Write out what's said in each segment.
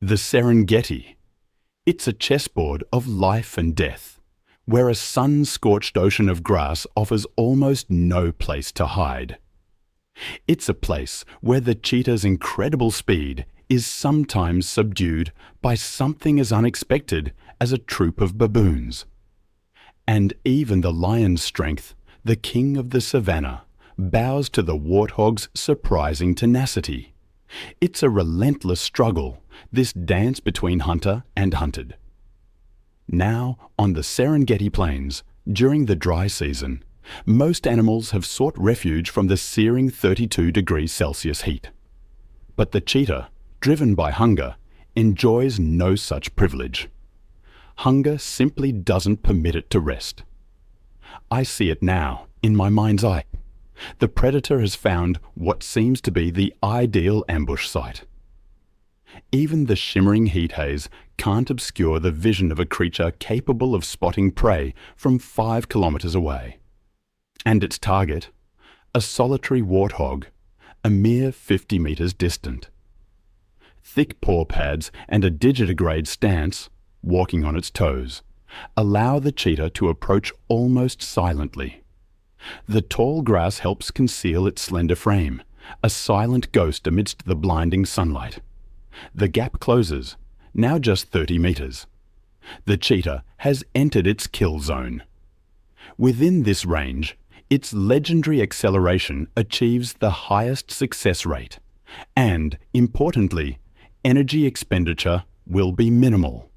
The Serengeti. It's a chessboard of life and death, where a sun-scorched ocean of grass offers almost no place to hide. It's a place where the cheetah's incredible speed is sometimes subdued by something as unexpected as a troop of baboons. And even the lion's strength, the king of the savannah, bows to the warthog's surprising tenacity. It's a relentless struggle, this dance between hunter and hunted. Now, on the Serengeti plains, during the dry season, most animals have sought refuge from the searing 32 degrees Celsius heat. But the cheetah, driven by hunger, enjoys no such privilege. Hunger simply doesn't permit it to rest. I see it now, in my mind's eye. The predator has found what seems to be the ideal ambush site. Even the shimmering heat haze can't obscure the vision of a creature capable of spotting prey from 5 kilometers away. And its target, a solitary warthog, a mere 50 meters distant. Thick paw pads and a digitigrade stance, walking on its toes, allow the cheetah to approach almost silently. The tall grass helps conceal its slender frame, a silent ghost amidst the blinding sunlight. The gap closes, now just 30 meters. The cheetah has entered its kill zone. Within this range, its legendary acceleration achieves the highest success rate, and, importantly, energy expenditure will be minimal.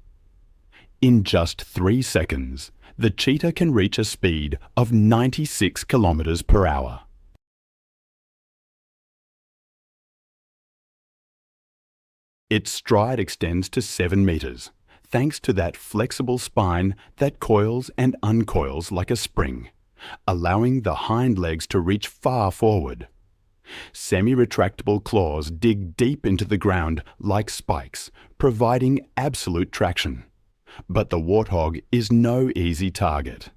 In just 3 seconds, the cheetah can reach a speed of 96 kilometers per hour. Its stride extends to 7 meters, thanks to that flexible spine that coils and uncoils like a spring, allowing the hind legs to reach far forward. Semi-retractable claws dig deep into the ground like spikes, providing absolute traction. But the warthog is no easy target.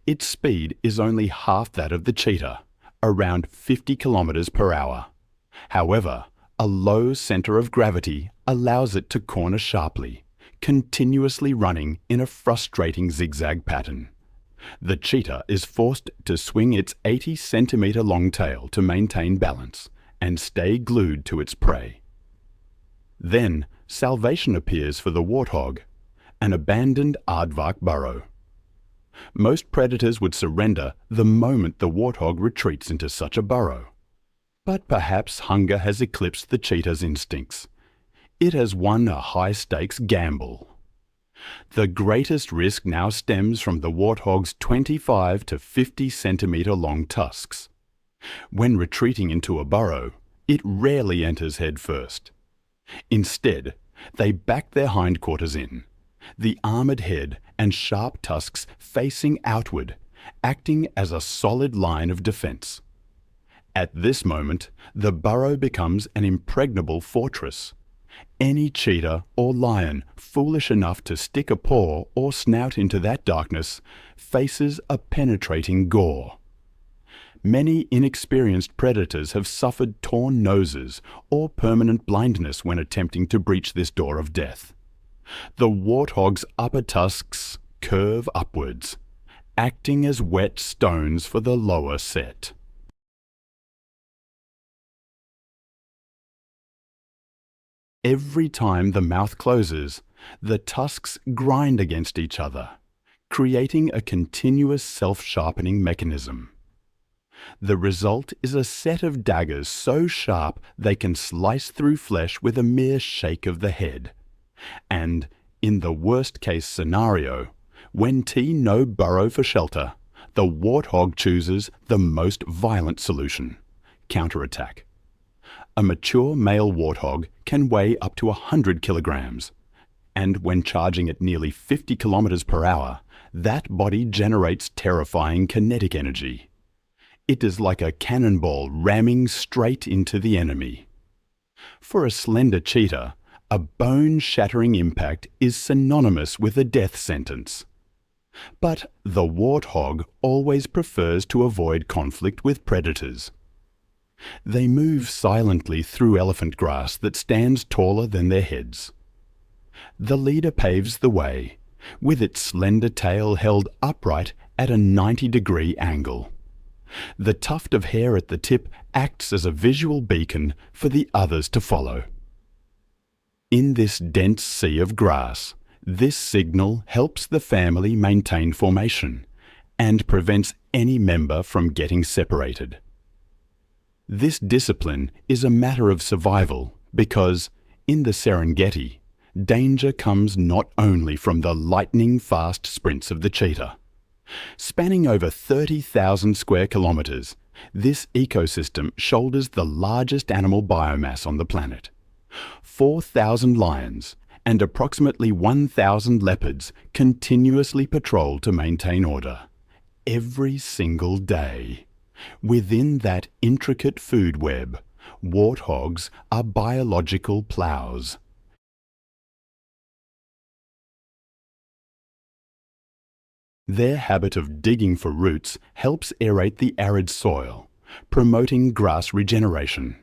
Its speed is only half that of the cheetah, around 50 kilometers per hour. However, a low center of gravity allows it to corner sharply, continuously running in a frustrating zigzag pattern. The cheetah is forced to swing its 80-centimeter long tail to maintain balance and stay glued to its prey. Then, salvation appears for the warthog, an abandoned aardvark burrow. Most predators would surrender the moment the warthog retreats into such a burrow. But perhaps hunger has eclipsed the cheetah's instincts. It has won a high-stakes gamble. The greatest risk now stems from the warthog's 25 to 50 centimeter long tusks. When retreating into a burrow, it rarely enters head first. Instead, they back their hindquarters in, the armored head and sharp tusks facing outward, acting as a solid line of defense. At this moment, the burrow becomes an impregnable fortress. Any cheetah or lion foolish enough to stick a paw or snout into that darkness faces a penetrating gore. Many inexperienced predators have suffered torn noses or permanent blindness when attempting to breach this door of death. The warthog's upper tusks curve upwards, acting as wet stones for the lower set. Every time the mouth closes, the tusks grind against each other, creating a continuous self-sharpening mechanism. The result is a set of daggers so sharp they can slice through flesh with a mere shake of the head. And, in the worst-case scenario, when no burrow for shelter, the warthog chooses the most violent solution: counterattack. A mature male warthog can weigh up to 100 kilograms, and when charging at nearly 50 kilometers per hour, that body generates terrifying kinetic energy. It is like a cannonball ramming straight into the enemy. For a slender cheetah, a bone-shattering impact is synonymous with a death sentence. But the warthog always prefers to avoid conflict with predators. They move silently through elephant grass that stands taller than their heads. The leader paves the way, with its slender tail held upright at a 90-degree angle. The tuft of hair at the tip acts as a visual beacon for the others to follow. In this dense sea of grass, this signal helps the family maintain formation and prevents any member from getting separated. This discipline is a matter of survival because, in the Serengeti, danger comes not only from the lightning-fast sprints of the cheetah. Spanning over 30,000 square kilometers, this ecosystem shoulders the largest animal biomass on the planet. 4,000 lions and approximately 1,000 leopards continuously patrol to maintain order, every single day. Within that intricate food web, warthogs are biological plows. Their habit of digging for roots helps aerate the arid soil, promoting grass regeneration.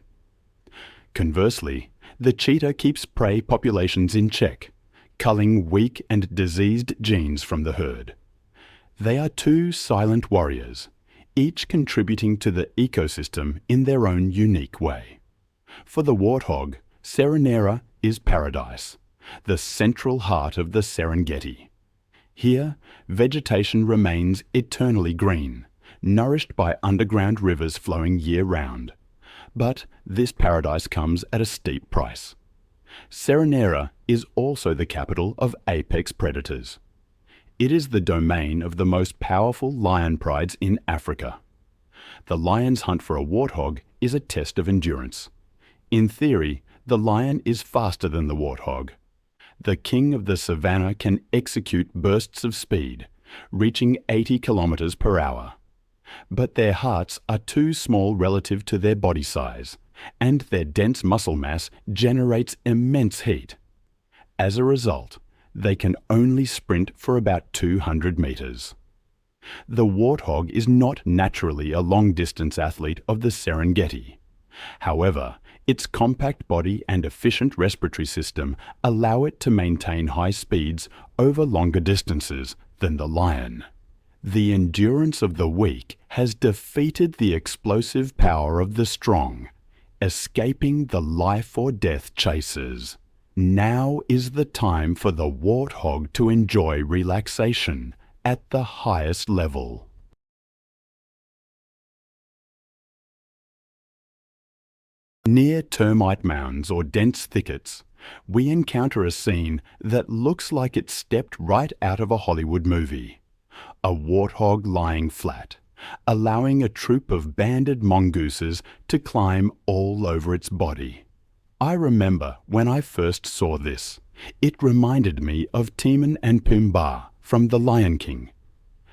Conversely, the cheetah keeps prey populations in check, culling weak and diseased genes from the herd. They are two silent warriors, each contributing to the ecosystem in their own unique way. For the warthog, Seronera is paradise, the central heart of the Serengeti. Here, vegetation remains eternally green, nourished by underground rivers flowing year-round. But this paradise comes at a steep price. Seronera is also the capital of apex predators. It is the domain of the most powerful lion prides in Africa. The lion's hunt for a warthog is a test of endurance. In theory, the lion is faster than the warthog. The king of the savannah can execute bursts of speed, reaching 80 kilometers per hour. But their hearts are too small relative to their body size, and their dense muscle mass generates immense heat. As a result, they can only sprint for about 200 meters. The warthog is not naturally a long-distance athlete of the Serengeti. However, its compact body and efficient respiratory system allow it to maintain high speeds over longer distances than the lion. The endurance of the weak has defeated the explosive power of the strong, escaping the life or death chasers. Now is the time for the warthog to enjoy relaxation at the highest level. Near termite mounds or dense thickets, we encounter a scene that looks like it stepped right out of a Hollywood movie. A warthog lying flat, allowing a troop of banded mongooses to climb all over its body. I remember when I first saw this, it reminded me of Timon and Pumbaa from The Lion King.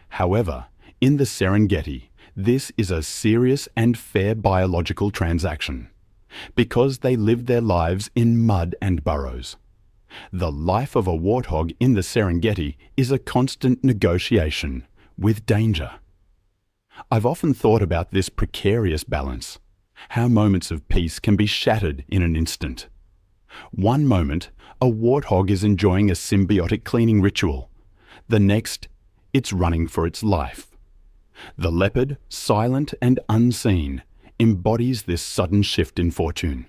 However, in the Serengeti, this is a serious and fair biological transaction, because they live their lives in mud and burrows. The life of a warthog in the Serengeti is a constant negotiation with danger. I've often thought about this precarious balance, how moments of peace can be shattered in an instant. One moment, a warthog is enjoying a symbiotic cleaning ritual. The next, it's running for its life. The leopard, silent and unseen, embodies this sudden shift in fortune.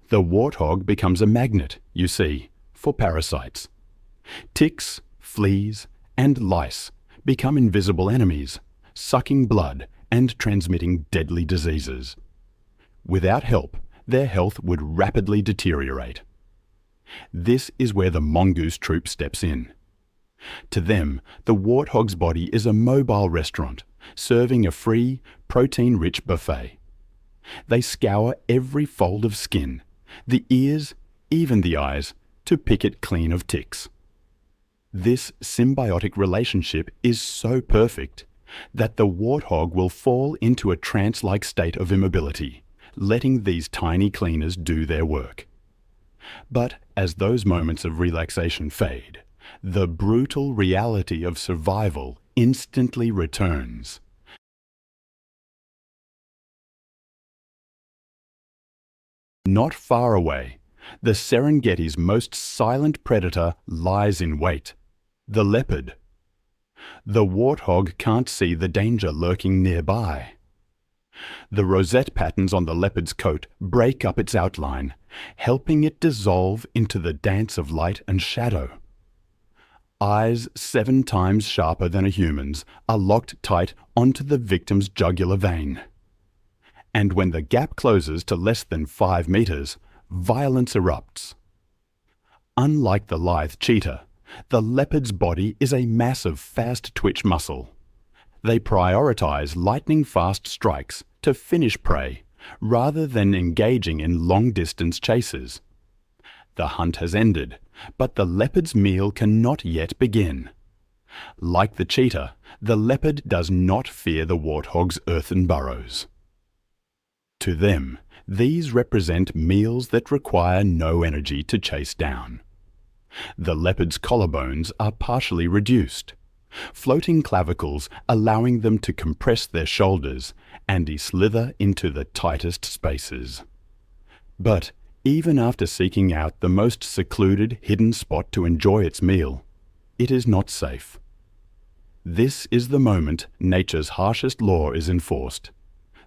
The warthog becomes a magnet, you see, for parasites. Ticks, fleas, and lice become invisible enemies, sucking blood and transmitting deadly diseases. Without help, their health would rapidly deteriorate. This is where the mongoose troop steps in. To them, the warthog's body is a mobile restaurant, serving a free, protein-rich buffet. They scour every fold of skin, the ears, even the eyes, to pick it clean of ticks. This symbiotic relationship is so perfect that the warthog will fall into a trance-like state of immobility, letting these tiny cleaners do their work. But as those moments of relaxation fade, the brutal reality of survival instantly returns. Not far away, The Serengeti's most silent predator lies in wait: the leopard. The warthog can't see the danger lurking nearby. The rosette patterns on the leopard's coat break up its outline, helping it dissolve into the dance of light and shadow. Eyes 7 times sharper than a human's are locked tight onto the victim's jugular vein. And when the gap closes to less than 5 meters, violence erupts. Unlike the lithe cheetah, the leopard's body is a mass of fast twitch muscle. They prioritize lightning-fast strikes to finish prey rather than engaging in long-distance chases. The hunt has ended, but the leopard's meal cannot yet begin. Like the cheetah, the leopard does not fear the warthog's earthen burrows. To them, these represent meals that require no energy to chase down. The leopard's collarbones are partially reduced, floating clavicles allowing them to compress their shoulders and slither into the tightest spaces. But even after seeking out the most secluded, hidden spot to enjoy its meal, it is not safe. This is the moment nature's harshest law is enforced.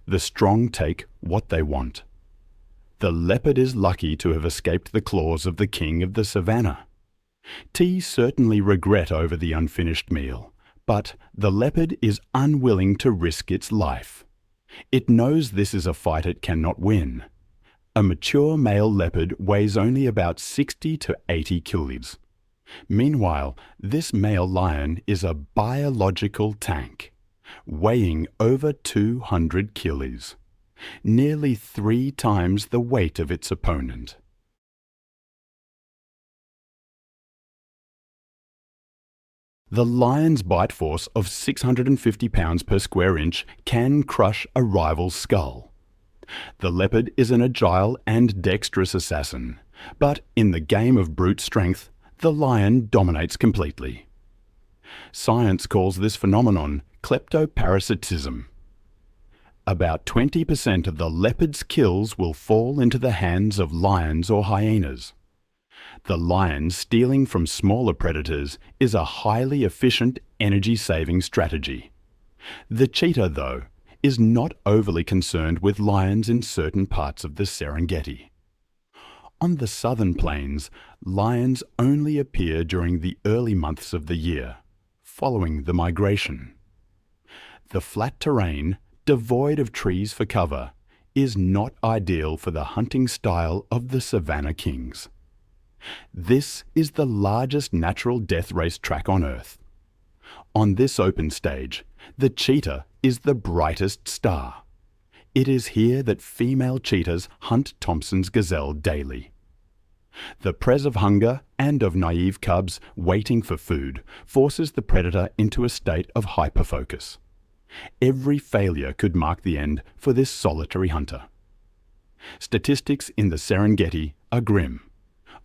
The strong take what they want. The leopard is lucky to have escaped the claws of the king of the savannah. Tea certainly regret over the unfinished meal, but the leopard is unwilling to risk its life. It knows this is a fight it cannot win. A mature male leopard weighs only about 60 to 80 kilos. Meanwhile, this male lion is a biological tank, weighing over 200 kilos, nearly 3 times the weight of its opponent. The lion's bite force of 650 pounds per square inch can crush a rival's skull. The leopard is an agile and dexterous assassin, but in the game of brute strength, the lion dominates completely. Science calls this phenomenon kleptoparasitism. About 20% of the leopard's kills will fall into the hands of lions or hyenas. The lion stealing from smaller predators is a highly efficient energy-saving strategy. The cheetah, though, is not overly concerned with lions in certain parts of the Serengeti. On the southern plains, lions only appear during the early months of the year, following the migration. The flat terrain, devoid of trees for cover, is not ideal for the hunting style of the savanna kings. This is the largest natural death race track on Earth. On this open stage, the cheetah is the brightest star. It is here that female cheetahs hunt Thompson's gazelle daily. The press of hunger and of naive cubs waiting for food forces the predator into a state of hyperfocus. Every failure could mark the end for this solitary hunter. Statistics in the Serengeti are grim.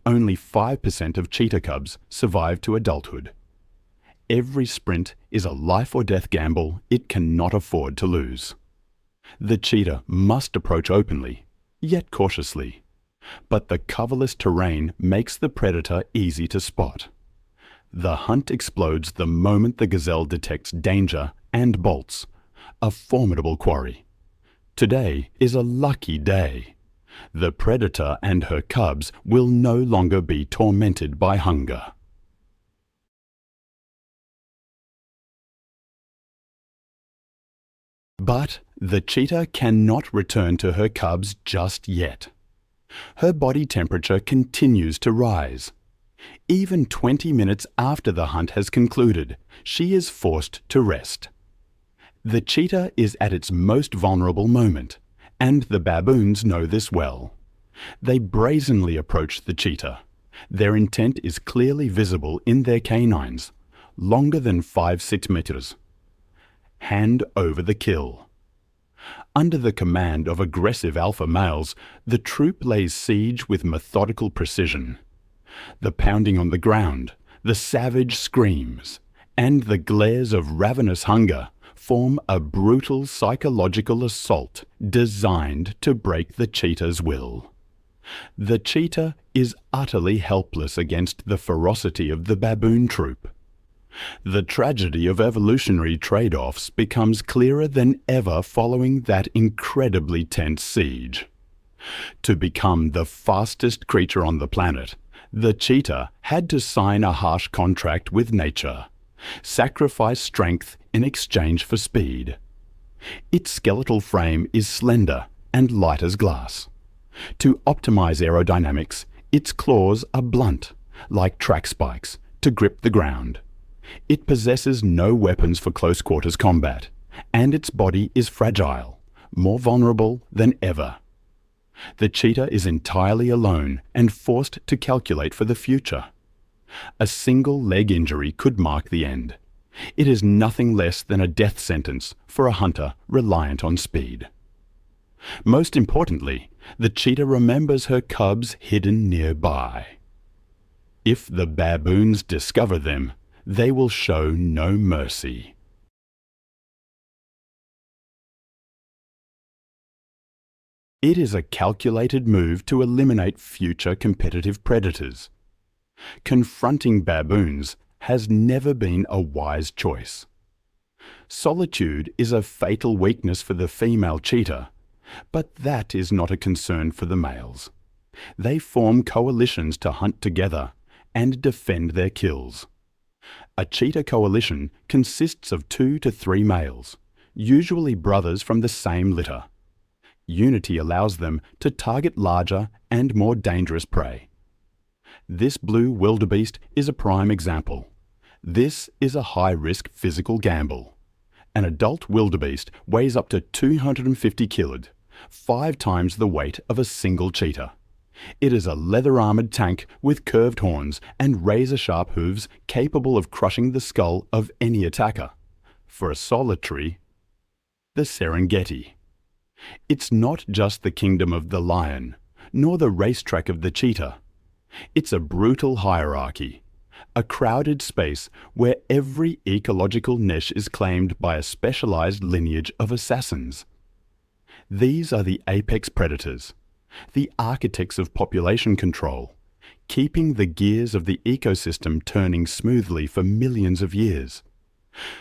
Only 5% of cheetah cubs survive to adulthood. Every sprint is a life or death gamble it cannot afford to lose. The cheetah must approach openly, yet cautiously. But the coverless terrain makes the predator easy to spot. The hunt explodes the moment the gazelle detects danger and bolts, a formidable quarry. Today is a lucky day. The predator and her cubs will no longer be tormented by hunger. But the cheetah cannot return to her cubs just yet. Her body temperature continues to rise. Even 20 minutes after the hunt has concluded, she is forced to rest. The cheetah is at its most vulnerable moment, and the baboons know this well. They brazenly approach the cheetah. Their intent is clearly visible in their canines, longer than 5-6 meters. Hand over the kill. Under the command of aggressive alpha males, the troop lays siege with methodical precision. The pounding on the ground, the savage screams, and the glares of ravenous hunger form a brutal psychological assault designed to break the cheetah's will. The cheetah is utterly helpless against the ferocity of the baboon troop. The tragedy of evolutionary trade-offs becomes clearer than ever following that incredibly tense siege. To become the fastest creature on the planet, the cheetah had to sign a harsh contract with nature, sacrifice strength in exchange for speed. Its skeletal frame is slender and light as glass. To optimize aerodynamics, its claws are blunt, like track spikes, to grip the ground. It possesses no weapons for close quarters combat, and its body is fragile, more vulnerable than ever. The cheetah is entirely alone and forced to calculate for the future. A single leg injury could mark the end. It is nothing less than a death sentence for a hunter reliant on speed. Most importantly, the cheetah remembers her cubs hidden nearby. If the baboons discover them, they will show no mercy. It is a calculated move to eliminate future competitive predators. Confronting baboons has never been a wise choice. Solitude is a fatal weakness for the female cheetah, but that is not a concern for the males. They form coalitions to hunt together and defend their kills. A cheetah coalition consists of 2 to 3 males, usually brothers from the same litter. Unity allows them to target larger and more dangerous prey. This blue wildebeest is a prime example. This is a high-risk physical gamble. An adult wildebeest weighs up to 250 kilograms, 5 times the weight of a single cheetah. It is a leather-armored tank with curved horns and razor-sharp hooves capable of crushing the skull of any attacker. For a solitary, the Serengeti. It's not just the kingdom of the lion, nor the racetrack of the cheetah. It's a brutal hierarchy, a crowded space where every ecological niche is claimed by a specialized lineage of assassins. These are the apex predators, the architects of population control, keeping the gears of the ecosystem turning smoothly for millions of years.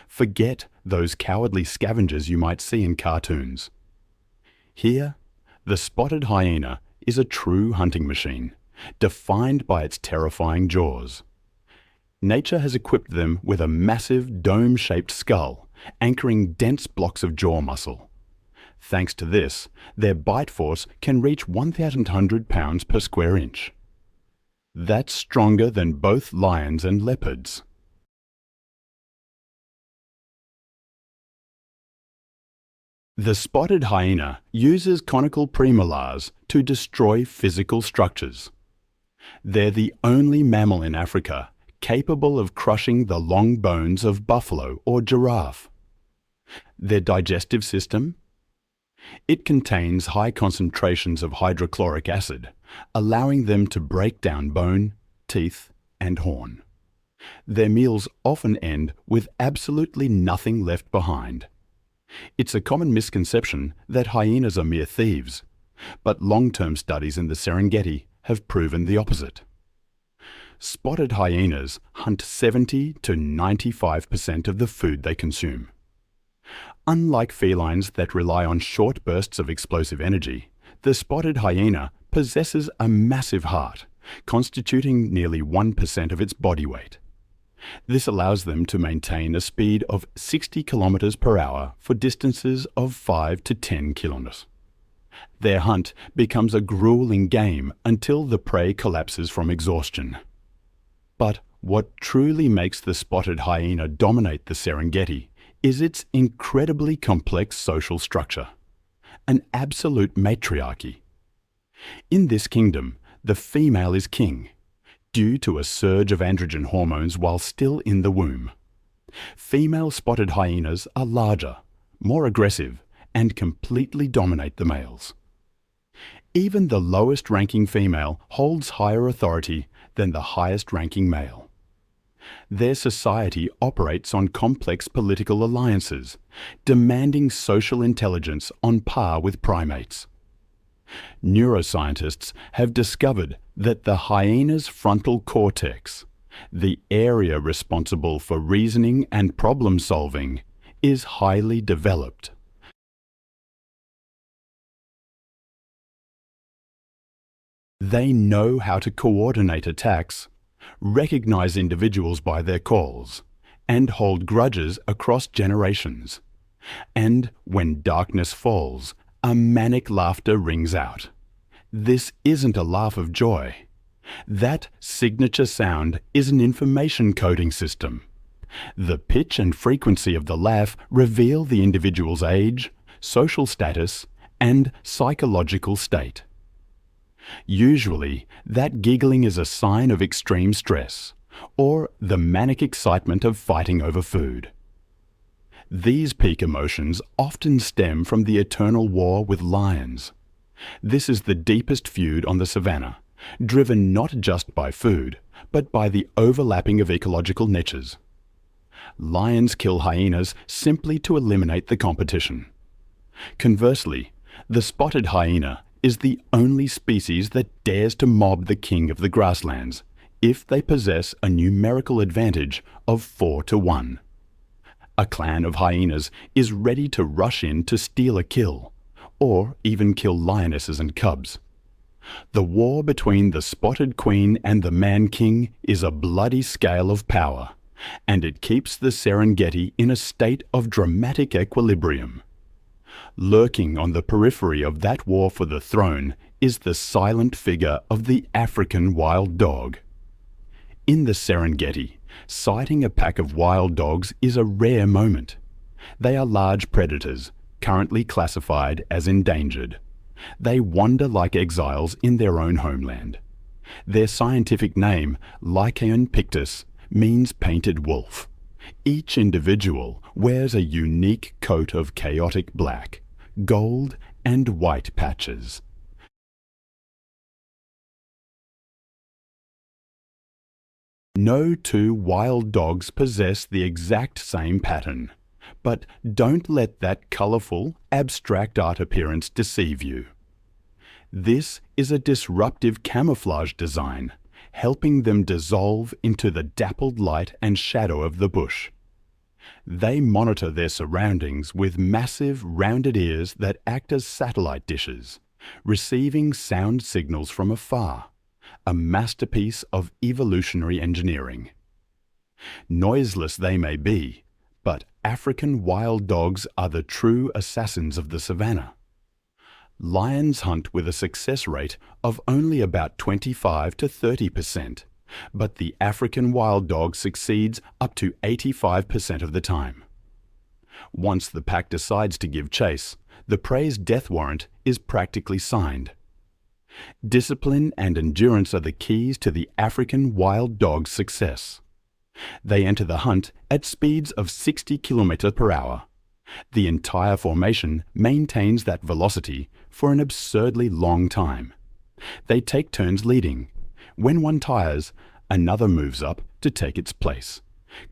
Forget those cowardly scavengers you might see in cartoons. Here, the spotted hyena is a true hunting machine, defined by its terrifying jaws. Nature has equipped them with a massive dome-shaped skull, anchoring dense blocks of jaw muscle. Thanks to this, their bite force can reach 1,100 pounds per square inch. That's stronger than both lions and leopards. The spotted hyena uses conical premolars to destroy physical structures. They're the only mammal in Africa capable of crushing the long bones of buffalo or giraffe. Their digestive system? It contains high concentrations of hydrochloric acid, allowing them to break down bone, teeth, and horn. Their meals often end with absolutely nothing left behind. It's a common misconception that hyenas are mere thieves, but long-term studies in the Serengeti have proven the opposite. Spotted hyenas hunt 70 to 95% of the food they consume. Unlike felines that rely on short bursts of explosive energy, the spotted hyena possesses a massive heart, constituting nearly 1% of its body weight. This allows them to maintain a speed of 60 kilometers per hour for distances of 5 to 10 kilometers. Their hunt becomes a grueling game until the prey collapses from exhaustion. But what truly makes the spotted hyena dominate the Serengeti is its incredibly complex social structure, an absolute matriarchy. In this kingdom, the female is king, due to a surge of androgen hormones while still in the womb. Female spotted hyenas are larger, more aggressive, and completely dominate the males. Even the lowest-ranking female holds higher authority than the highest-ranking male. Their society operates on complex political alliances, demanding social intelligence on par with primates. Neuroscientists have discovered that the hyena's frontal cortex, the area responsible for reasoning and problem solving, is highly developed. They know how to coordinate attacks, recognize individuals by their calls, and hold grudges across generations. And when darkness falls, a manic laughter rings out. This isn't a laugh of joy. That signature sound is an information coding system. The pitch and frequency of the laugh reveal the individual's age, social status, and psychological state. Usually, that giggling is a sign of extreme stress, or the manic excitement of fighting over food. These peak emotions often stem from the eternal war with lions. This is the deepest feud on the savannah, driven not just by food, but by the overlapping of ecological niches. Lions kill hyenas simply to eliminate the competition. Conversely, the spotted hyena is the only species that dares to mob the king of the grasslands if they possess a numerical advantage of 4-1. A clan of hyenas is ready to rush in to steal a kill, or even kill lionesses and cubs. The war between the spotted queen and the man-king is a bloody scale of power, and it keeps the Serengeti in a state of dramatic equilibrium. Lurking on the periphery of that war for the throne is the silent figure of the African wild dog. In the Serengeti, sighting a pack of wild dogs is a rare moment. They are large predators, currently classified as endangered. They wander like exiles in their own homeland. Their scientific name, Lycaon pictus, means painted wolf. Each individual wears a unique coat of chaotic black, gold and white patches. No two wild dogs possess the exact same pattern, but don't let that colourful, abstract art appearance deceive you. This is a disruptive camouflage design, helping them dissolve into the dappled light and shadow of the bush. They monitor their surroundings with massive, rounded ears that act as satellite dishes, receiving sound signals from afar, a masterpiece of evolutionary engineering. Noiseless they may be, but African wild dogs are the true assassins of the savannah. Lions hunt with a success rate of only about 25 to 30%, but the African wild dog succeeds up to 85% of the time. Once the pack decides to give chase, the prey's death warrant is practically signed. Discipline and endurance are the keys to the African wild dog's success. They enter the hunt at speeds of 60 km per hour. The entire formation maintains that velocity for an absurdly long time. They take turns leading. When one tires, another moves up to take its place,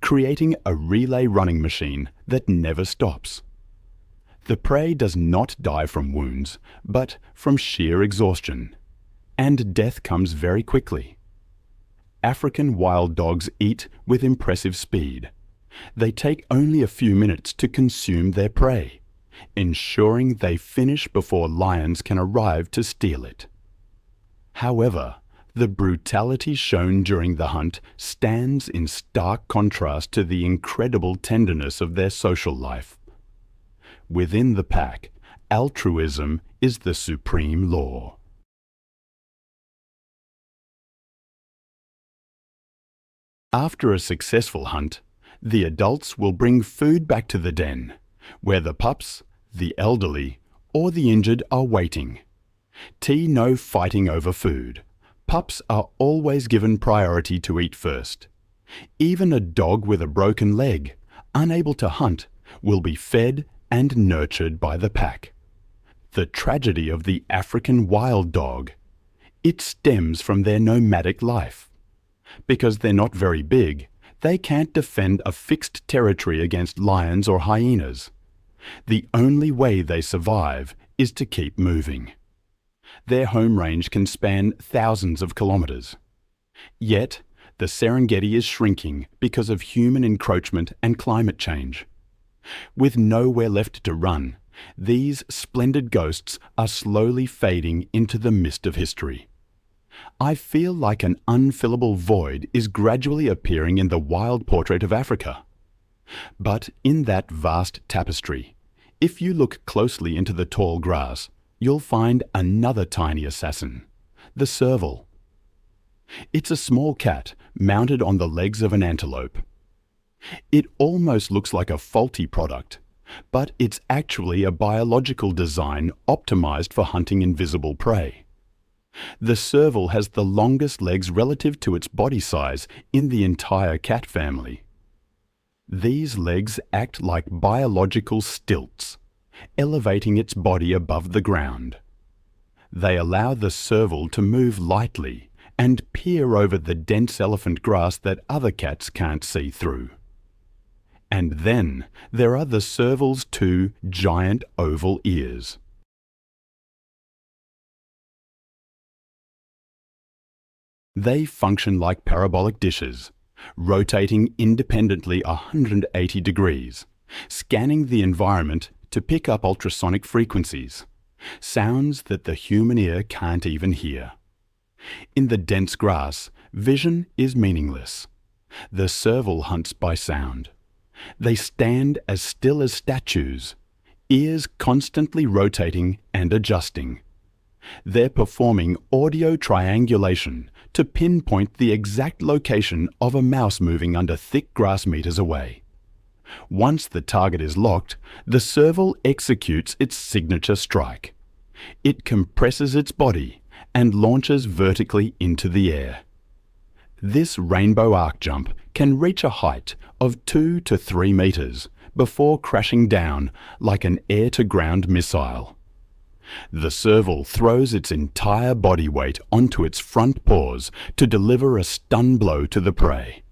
creating a relay running machine that never stops. The prey does not die from wounds, but from sheer exhaustion. And death comes very quickly. African wild dogs eat with impressive speed. They take only a few minutes to consume their prey, ensuring they finish before lions can arrive to steal it. However, the brutality shown during the hunt stands in stark contrast to the incredible tenderness of their social life. Within the pack, altruism is the supreme law. After a successful hunt, the adults will bring food back to the den, where the pups, the elderly, or the injured are waiting. No fighting over food. Pups are always given priority to eat first. Even a dog with a broken leg, unable to hunt, will be fed and nurtured by the pack. The tragedy of the African wild dog. It stems from their nomadic life. Because they're not very big, they can't defend a fixed territory against lions or hyenas. The only way they survive is to keep moving. Their home range can span thousands of kilometres. Yet, the Serengeti is shrinking because of human encroachment and climate change. With nowhere left to run, these splendid ghosts are slowly fading into the mist of history. I feel like an unfillable void is gradually appearing in the wild portrait of Africa. But in that vast tapestry, if you look closely into the tall grass, you'll find another tiny assassin, the serval. It's a small cat mounted on the legs of an antelope. It almost looks like a faulty product, but it's actually a biological design optimized for hunting invisible prey. The serval has the longest legs relative to its body size in the entire cat family. These legs act like biological stilts, elevating its body above the ground. They allow the serval to move lightly and peer over the dense elephant grass that other cats can't see through. And then there are the serval's two giant oval ears. They function like parabolic dishes, rotating independently 180 degrees, scanning the environment to pick up ultrasonic frequencies, sounds that the human ear can't even hear. In the dense grass, vision is meaningless. The serval hunts by sound. They stand as still as statues, ears constantly rotating and adjusting. They're performing audio triangulation to pinpoint the exact location of a mouse moving under thick grass meters away. Once the target is locked, the serval executes its signature strike. It compresses its body and launches vertically into the air. This rainbow arc jump can reach a height of 2 to 3 meters before crashing down like an air-to-ground missile. The serval throws its entire body weight onto its front paws to deliver a stun blow to the prey.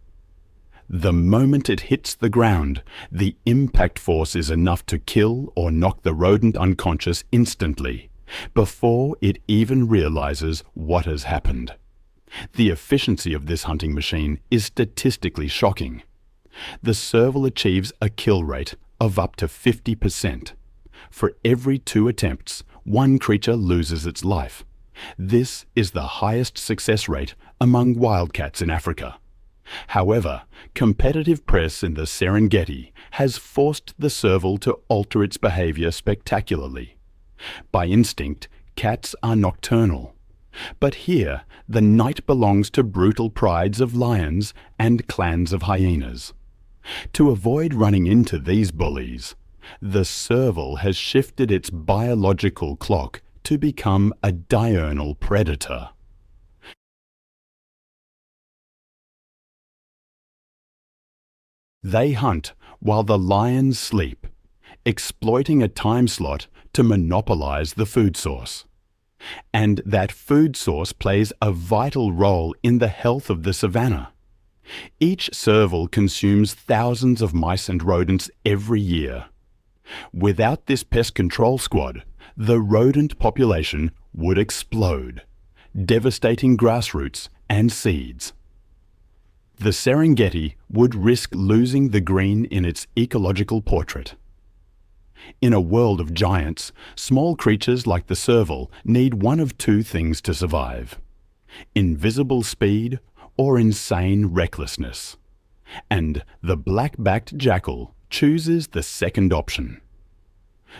The moment it hits the ground, the impact force is enough to kill or knock the rodent unconscious instantly, before it even realizes what has happened. The efficiency of this hunting machine is statistically shocking. The serval achieves a kill rate of up to 50%. For every 2 attempts, one creature loses its life. This is the highest success rate among wildcats in Africa. However, competitive press in the Serengeti has forced the serval to alter its behavior spectacularly. By instinct, cats are nocturnal. But here, the night belongs to brutal prides of lions and clans of hyenas. To avoid running into these bullies, the serval has shifted its biological clock to become a diurnal predator. They hunt while the lions sleep, exploiting a time slot to monopolize the food source. And that food source plays a vital role in the health of the savanna. Each serval consumes thousands of mice and rodents every year. Without this pest control squad, the rodent population would explode, devastating grassroots and seeds. The Serengeti would risk losing the green in its ecological portrait. In a world of giants, small creatures like the serval need one of 2 things to survive: invisible speed or insane recklessness. And the black-backed jackal chooses the second option.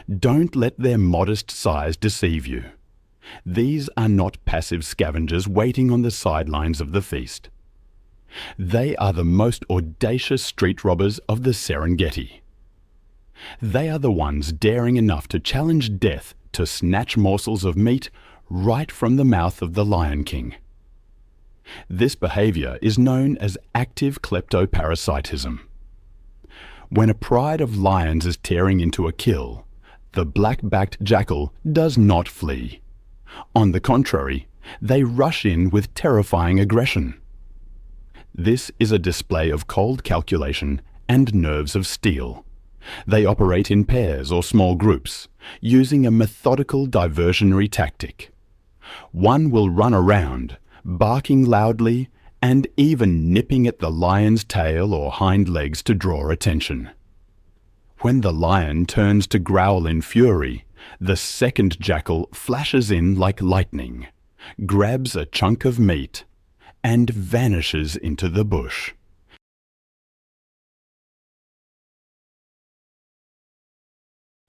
Don't let their modest size deceive you. These are not passive scavengers waiting on the sidelines of the feast. They are the most audacious street robbers of the Serengeti. They are the ones daring enough to challenge death to snatch morsels of meat right from the mouth of the Lion King. This behavior is known as active kleptoparasitism. When a pride of lions is tearing into a kill, the black-backed jackal does not flee. On the contrary, they rush in with terrifying aggression. This is a display of cold calculation and nerves of steel. They operate in pairs or small groups, using a methodical diversionary tactic. One will run around, barking loudly and even nipping at the lion's tail or hind legs to draw attention. When the lion turns to growl in fury, the second jackal flashes in like lightning, grabs a chunk of meat, and vanishes into the bush.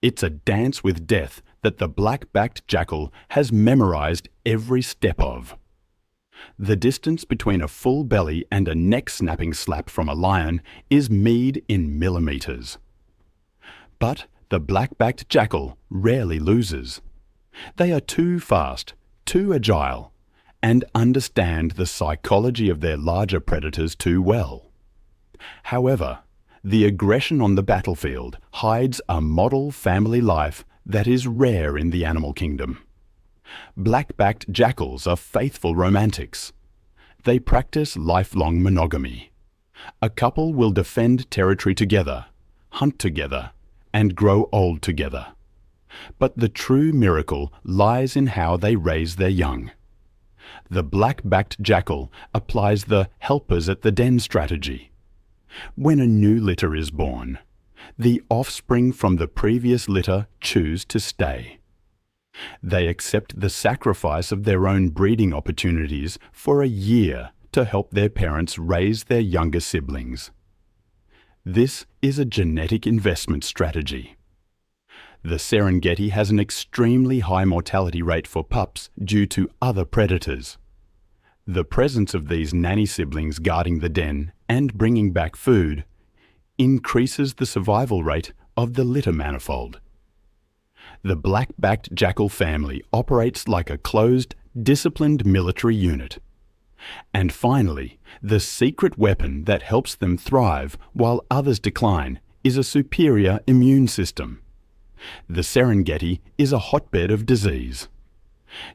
It's a dance with death that the black-backed jackal has memorized every step of. The distance between a full belly and a neck-snapping slap from a lion is meed in millimeters. But the black-backed jackal rarely loses. They are too fast, too agile, and understand the psychology of their larger predators too well. However, the aggression on the battlefield hides a model family life that is rare in the animal kingdom. Black-backed jackals are faithful romantics. They practice lifelong monogamy. A couple will defend territory together, hunt together, and grow old together. But the true miracle lies in how they raise their young. The black-backed jackal applies the helpers at the den strategy. When a new litter is born, the offspring from the previous litter choose to stay. They accept the sacrifice of their own breeding opportunities for a year to help their parents raise their younger siblings. This is a genetic investment strategy. The Serengeti has an extremely high mortality rate for pups due to other predators. The presence of these nanny siblings guarding the den and bringing back food increases the survival rate of the litter manifold. The black-backed jackal family operates like a closed, disciplined military unit. And finally, the secret weapon that helps them thrive while others decline is a superior immune system. The Serengeti is a hotbed of disease.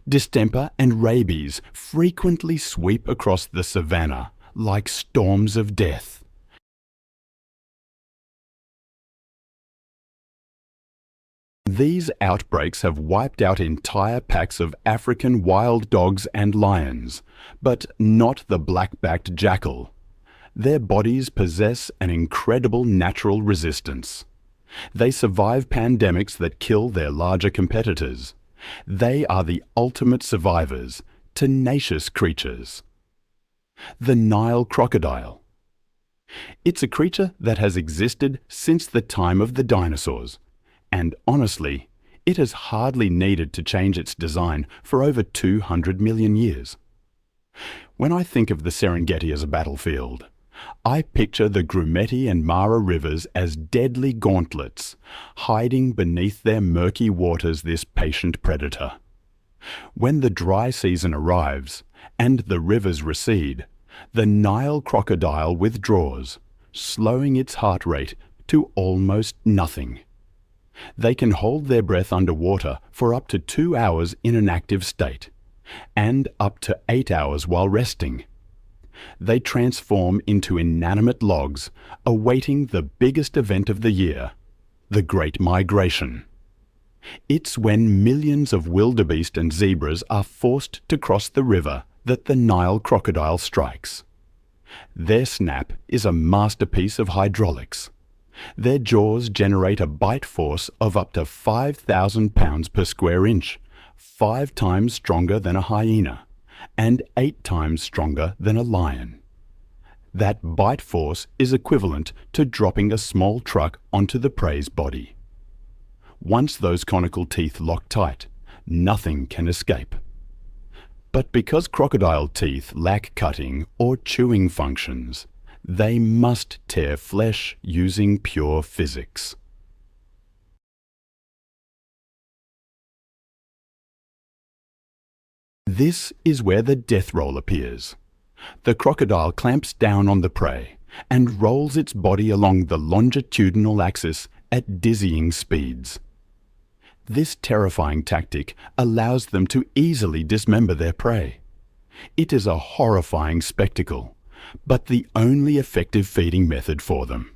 Distemper and rabies frequently sweep across the savanna like storms of death. These outbreaks have wiped out entire packs of African wild dogs and lions, but not the black-backed jackal. Their bodies possess an incredible natural resistance. They survive pandemics that kill their larger competitors. They are the ultimate survivors, tenacious creatures. The Nile crocodile. It's a creature that has existed since the time of the dinosaurs. And honestly, it has hardly needed to change its design for over 200 million years. When I think of the Serengeti as a battlefield, I picture the Grumeti and Mara rivers as deadly gauntlets, hiding beneath their murky waters this patient predator. When the dry season arrives and the rivers recede, the Nile crocodile withdraws, slowing its heart rate to almost nothing. They can hold their breath underwater for up to 2 hours in an active state, and up to 8 hours while resting. They transform into inanimate logs, awaiting the biggest event of the year, the Great Migration. It's when millions of wildebeest and zebras are forced to cross the river that the Nile crocodile strikes. Their snap is a masterpiece of hydraulics. Their jaws generate a bite force of up to 5,000 pounds per square inch, 5 times stronger than a hyena, and 8 times stronger than a lion. That bite force is equivalent to dropping a small truck onto the prey's body. Once those conical teeth lock tight, nothing can escape. But because crocodile teeth lack cutting or chewing functions, they must tear flesh using pure physics. This is where the death roll appears. The crocodile clamps down on the prey and rolls its body along the longitudinal axis at dizzying speeds. This terrifying tactic allows them to easily dismember their prey. It is a horrifying spectacle, but the only effective feeding method for them.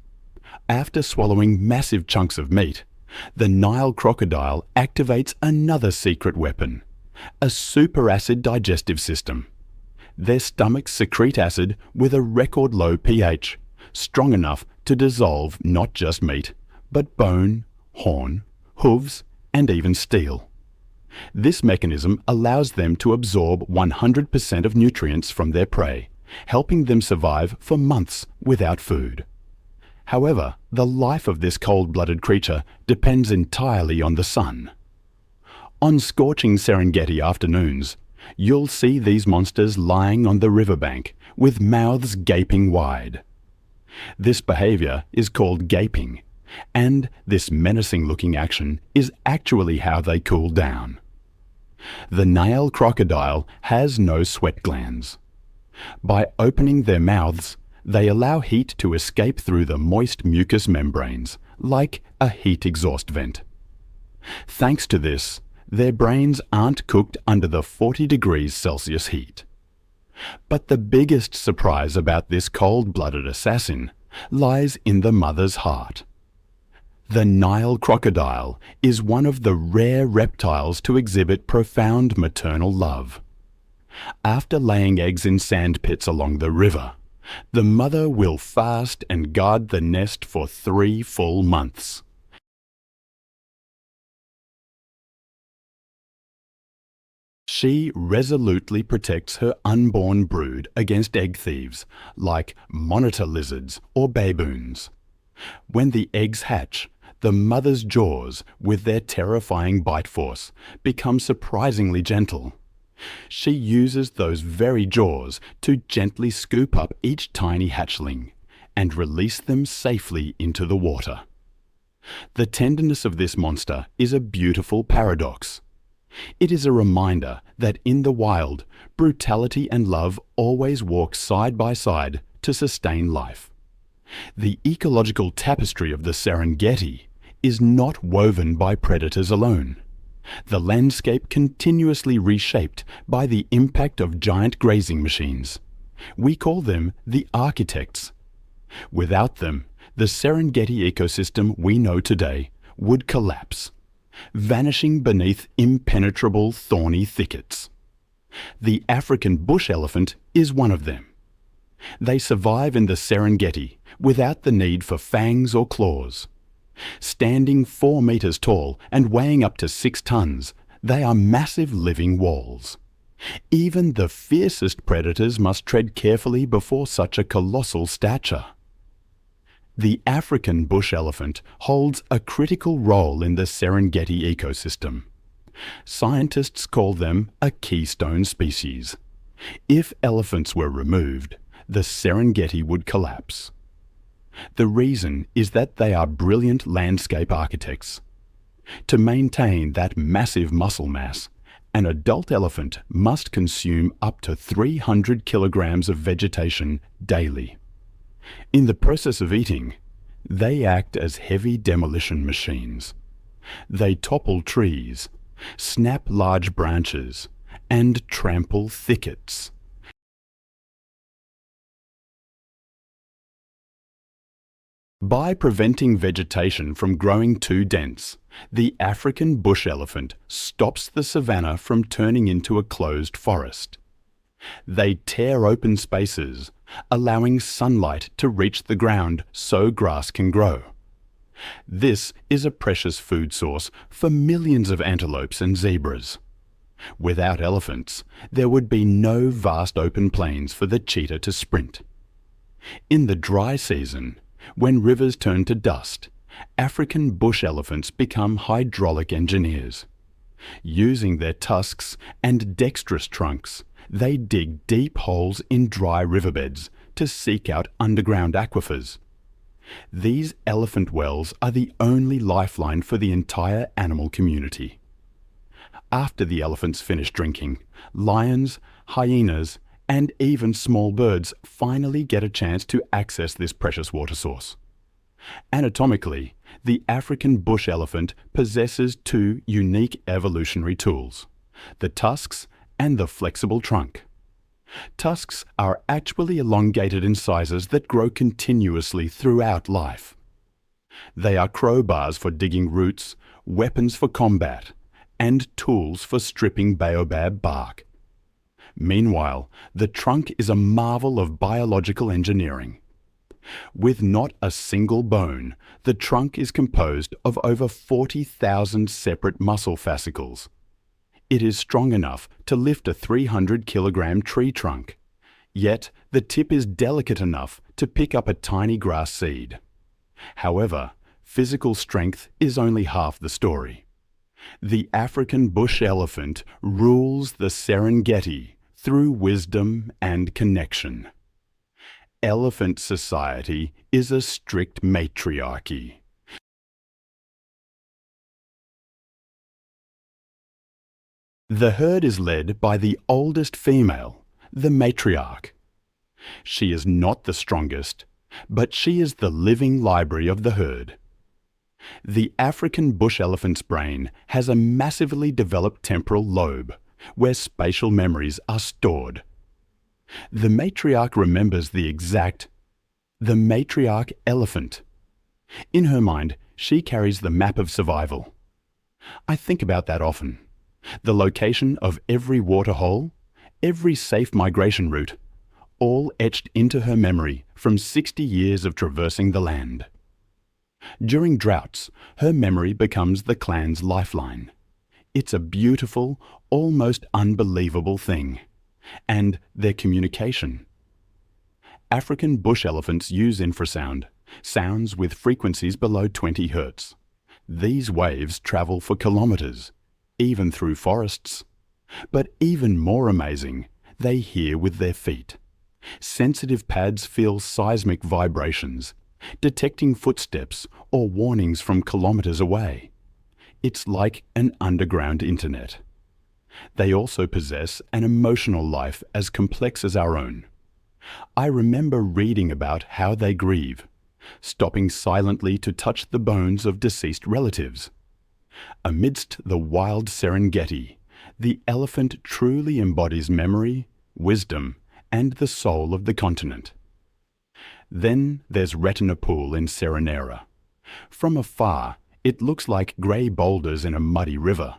After swallowing massive chunks of meat, the Nile crocodile activates another secret weapon, a superacid digestive system. Their stomachs secrete acid with a record low pH, strong enough to dissolve not just meat, but bone, horn, hooves, and even steel. This mechanism allows them to absorb 100% of nutrients from their prey, helping them survive for months without food. However, the life of this cold-blooded creature depends entirely on the sun. On scorching Serengeti afternoons, you'll see these monsters lying on the riverbank with mouths gaping wide. This behavior is called gaping, and this menacing-looking action is actually how they cool down. The Nile crocodile has no sweat glands. By opening their mouths, they allow heat to escape through the moist mucous membranes, like a heat exhaust vent. Thanks to this, their brains aren't cooked under the 40 degrees Celsius heat. But the biggest surprise about this cold-blooded assassin lies in the mother's heart. The Nile crocodile is one of the rare reptiles to exhibit profound maternal love. After laying eggs in sand pits along the river, the mother will fast and guard the nest for 3 full months. She resolutely protects her unborn brood against egg thieves like monitor lizards or baboons. When the eggs hatch, the mother's jaws, with their terrifying bite force, become surprisingly gentle. She uses those very jaws to gently scoop up each tiny hatchling and release them safely into the water. The tenderness of this monster is a beautiful paradox. It is a reminder that in the wild, brutality and love always walk side by side to sustain life. The ecological tapestry of the Serengeti is not woven by predators alone. The landscape continuously reshaped by the impact of giant grazing machines. We call them the architects. Without them, the Serengeti ecosystem we know today would collapse, vanishing beneath impenetrable thorny thickets. The African bush elephant is one of them. They survive in the Serengeti without the need for fangs or claws. Standing 4 meters tall and weighing up to 6 tons, they are massive living walls. Even the fiercest predators must tread carefully before such a colossal stature. The African bush elephant holds a critical role in the Serengeti ecosystem. Scientists call them a keystone species. If elephants were removed, the Serengeti would collapse. The reason is that they are brilliant landscape architects. To maintain that massive muscle mass, an adult elephant must consume up to 300 kilograms of vegetation daily. In the process of eating, they act as heavy demolition machines. They topple trees, snap large branches, and trample thickets. By preventing vegetation from growing too dense, the African bush elephant stops the savanna from turning into a closed forest. They tear open spaces, allowing sunlight to reach the ground so grass can grow. This is a precious food source for millions of antelopes and zebras. Without elephants, there would be no vast open plains for the cheetah to sprint. In the dry season, when rivers turn to dust, African bush elephants become hydraulic engineers. Using their tusks and dexterous trunks, they dig deep holes in dry riverbeds to seek out underground aquifers. These elephant wells are the only lifeline for the entire animal community. After the elephants finish drinking, lions, hyenas, and even small birds finally get a chance to access this precious water source. Anatomically, the African bush elephant possesses 2 unique evolutionary tools: the tusks and the flexible trunk. Tusks are actually elongated incisors that grow continuously throughout life. They are crowbars for digging roots, weapons for combat, and tools for stripping baobab bark. Meanwhile, the trunk is a marvel of biological engineering. With not a single bone, the trunk is composed of over 40,000 separate muscle fascicles. It is strong enough to lift a 300-kilogram tree trunk, yet the tip is delicate enough to pick up a tiny grass seed. However, physical strength is only half the story. The African bush elephant rules the Serengeti through wisdom and connection. Elephant society is a strict matriarchy. The herd is led by the oldest female, the matriarch. She is not the strongest, but she is the living library of the herd. The African bush elephant's brain has a massively developed temporal lobe, where spatial memories are stored. The matriarch remembers the matriarch elephant. In her mind, she carries the map of survival. I think about that often. The location of every water hole, every safe migration route, all etched into her memory from 60 years of traversing the land. During droughts, her memory becomes the clan's lifeline. It's a beautiful, almost unbelievable thing. And their communication. African bush elephants use infrasound, sounds with frequencies below 20 Hz. These waves travel for kilometers, even through forests. But even more amazing, they hear with their feet. Sensitive pads feel seismic vibrations, detecting footsteps or warnings from kilometers away. It's like an underground internet. They also possess an emotional life as complex as our own. I remember reading about how they grieve, stopping silently to touch the bones of deceased relatives. Amidst the wild Serengeti, the elephant truly embodies memory, wisdom, and the soul of the continent. Then there's Retina Pool in Seronera. From afar, it looks like grey boulders in a muddy river.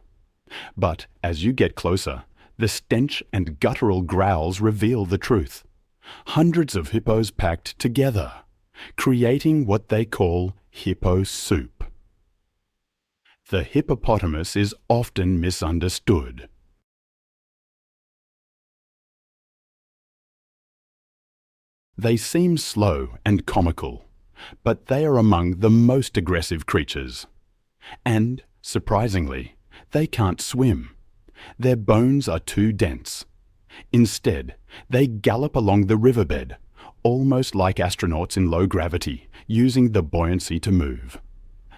But as you get closer, the stench and guttural growls reveal the truth. Hundreds of hippos packed together, creating what they call hippo soup. The hippopotamus is often misunderstood. They seem slow and comical, but they are among the most aggressive creatures. And, surprisingly, they can't swim. Their bones are too dense. Instead, they gallop along the riverbed, almost like astronauts in low gravity, using the buoyancy to move.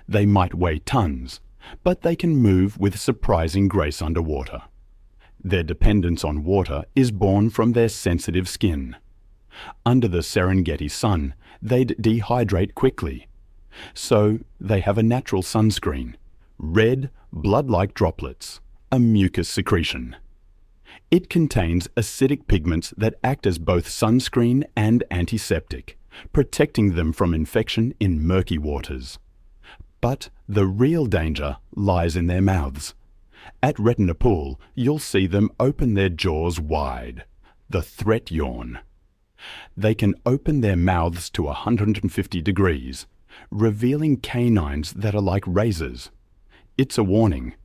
They might weigh tons, but they can move with surprising grace underwater. Their dependence on water is born from their sensitive skin. Under the Serengeti sun, they'd dehydrate quickly. So they have a natural sunscreen, red, blood-like droplets, a mucus secretion. It contains acidic pigments that act as both sunscreen and antiseptic, protecting them from infection in murky waters. But the real danger lies in their mouths. At Retina Pool, you'll see them open their jaws wide, the threat yawn. They can open their mouths to 150 degrees, revealing canines that are like razors. It's a warning.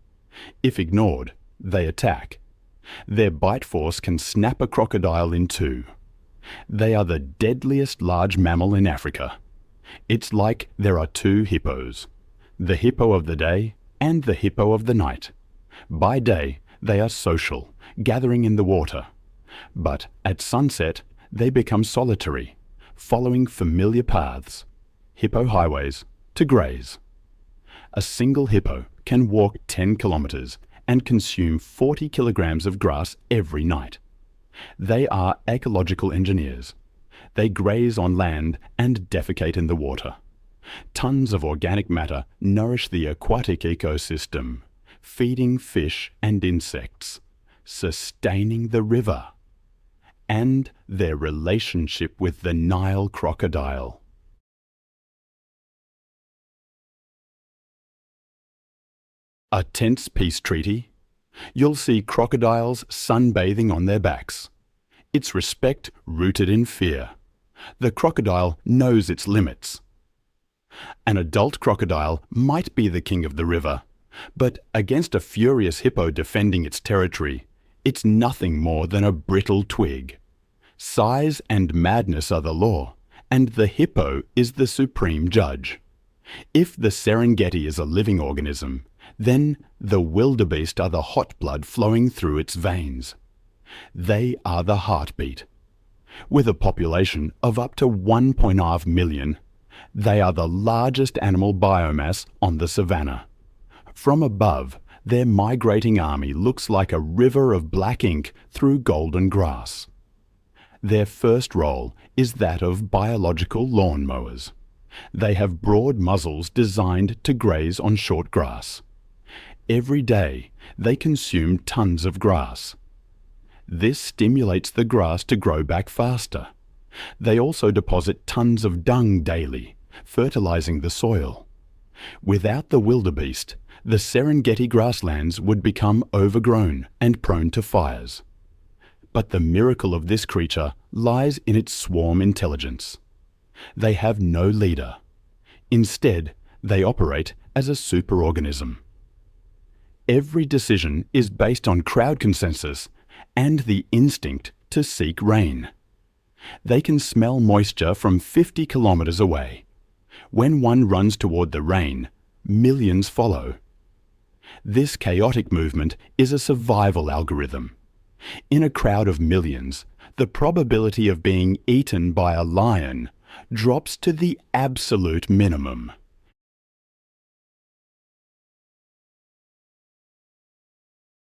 If ignored, they attack. Their bite force can snap a crocodile in two. They are the deadliest large mammal in Africa. It's like there are two hippos, the hippo of the day and the hippo of the night. By day, they are social, gathering in the water. But at sunset, they become solitary, following familiar paths, hippo highways, to graze. A single hippo can walk 10 kilometers and consume 40 kilograms of grass every night. They are ecological engineers. They graze on land and defecate in the water. Tons of organic matter nourish the aquatic ecosystem, feeding fish and insects, sustaining the river, and their relationship with the Nile crocodile. A tense peace treaty? You'll see crocodiles sunbathing on their backs. It's respect rooted in fear. The crocodile knows its limits. An adult crocodile might be the king of the river, but against a furious hippo defending its territory, it's nothing more than a brittle twig. Size and madness are the law, and the hippo is the supreme judge. If the Serengeti is a living organism, then the wildebeest are the hot blood flowing through its veins. They are the heartbeat. With a population of up to 1.5 million, they are the largest animal biomass on the savannah. From above, their migrating army looks like a river of black ink through golden grass. Their first role is that of biological lawn mowers. They have broad muzzles designed to graze on short grass. Every day, they consume tons of grass. This stimulates the grass to grow back faster. They also deposit tons of dung daily, fertilizing the soil. Without the wildebeest, the Serengeti grasslands would become overgrown and prone to fires. But the miracle of this creature lies in its swarm intelligence. They have no leader. Instead, they operate as a superorganism. Every decision is based on crowd consensus and the instinct to seek rain. They can smell moisture from 50 kilometers away. When one runs toward the rain, millions follow. This chaotic movement is a survival algorithm. In a crowd of millions, the probability of being eaten by a lion drops to the absolute minimum.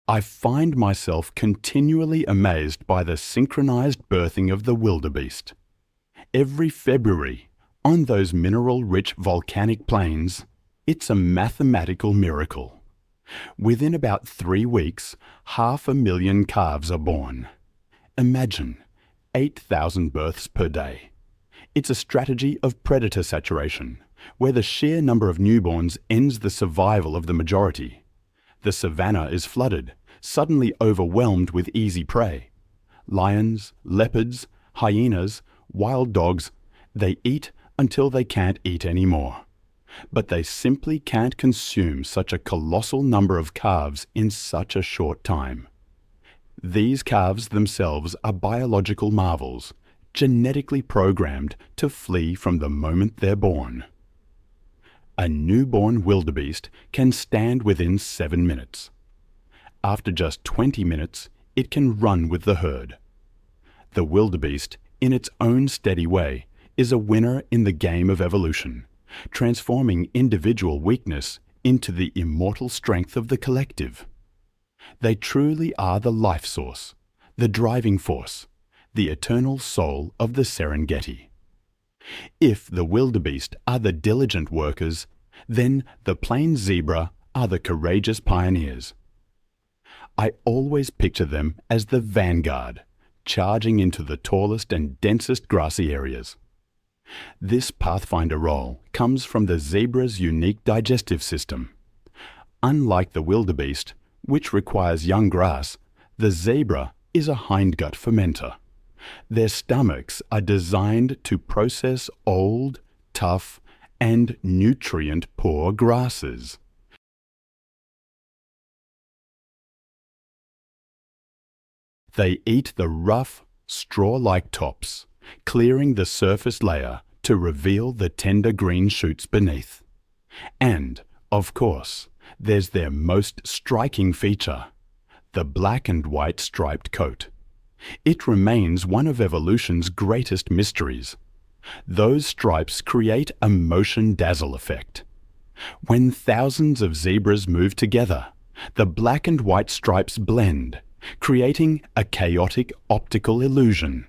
I find myself continually amazed by the synchronized birthing of the wildebeest. Every February, on those mineral-rich volcanic plains, it's a mathematical miracle. Within about 3 weeks, 500,000 calves are born. Imagine 8,000 births per day. It's a strategy of predator saturation, where the sheer number of newborns ends the survival of the majority. The savannah is flooded, suddenly overwhelmed with easy prey. Lions, leopards, hyenas, wild dogs, they eat until they can't eat anymore. But they simply can't consume such a colossal number of calves in such a short time. These calves themselves are biological marvels, genetically programmed to flee from the moment they're born. A newborn wildebeest can stand within 7 minutes. After just 20 minutes, it can run with the herd. The wildebeest, in its own steady way, is a winner in the game of evolution, transforming individual weakness into the immortal strength of the collective. They truly are the life source, the driving force, the eternal soul of the Serengeti. If the wildebeest are the diligent workers, then the plains zebra are the courageous pioneers. I always picture them as the vanguard, charging into the tallest and densest grassy areas. This pathfinder role comes from the zebra's unique digestive system. Unlike the wildebeest, which requires young grass, the zebra is a hindgut fermenter. Their stomachs are designed to process old, tough, and nutrient-poor grasses. They eat the rough, straw-like tops, clearing the surface layer to reveal the tender green shoots beneath. And, of course, there's their most striking feature, the black and white striped coat. It remains one of evolution's greatest mysteries. Those stripes create a motion dazzle effect. When thousands of zebras move together, the black and white stripes blend, creating a chaotic optical illusion.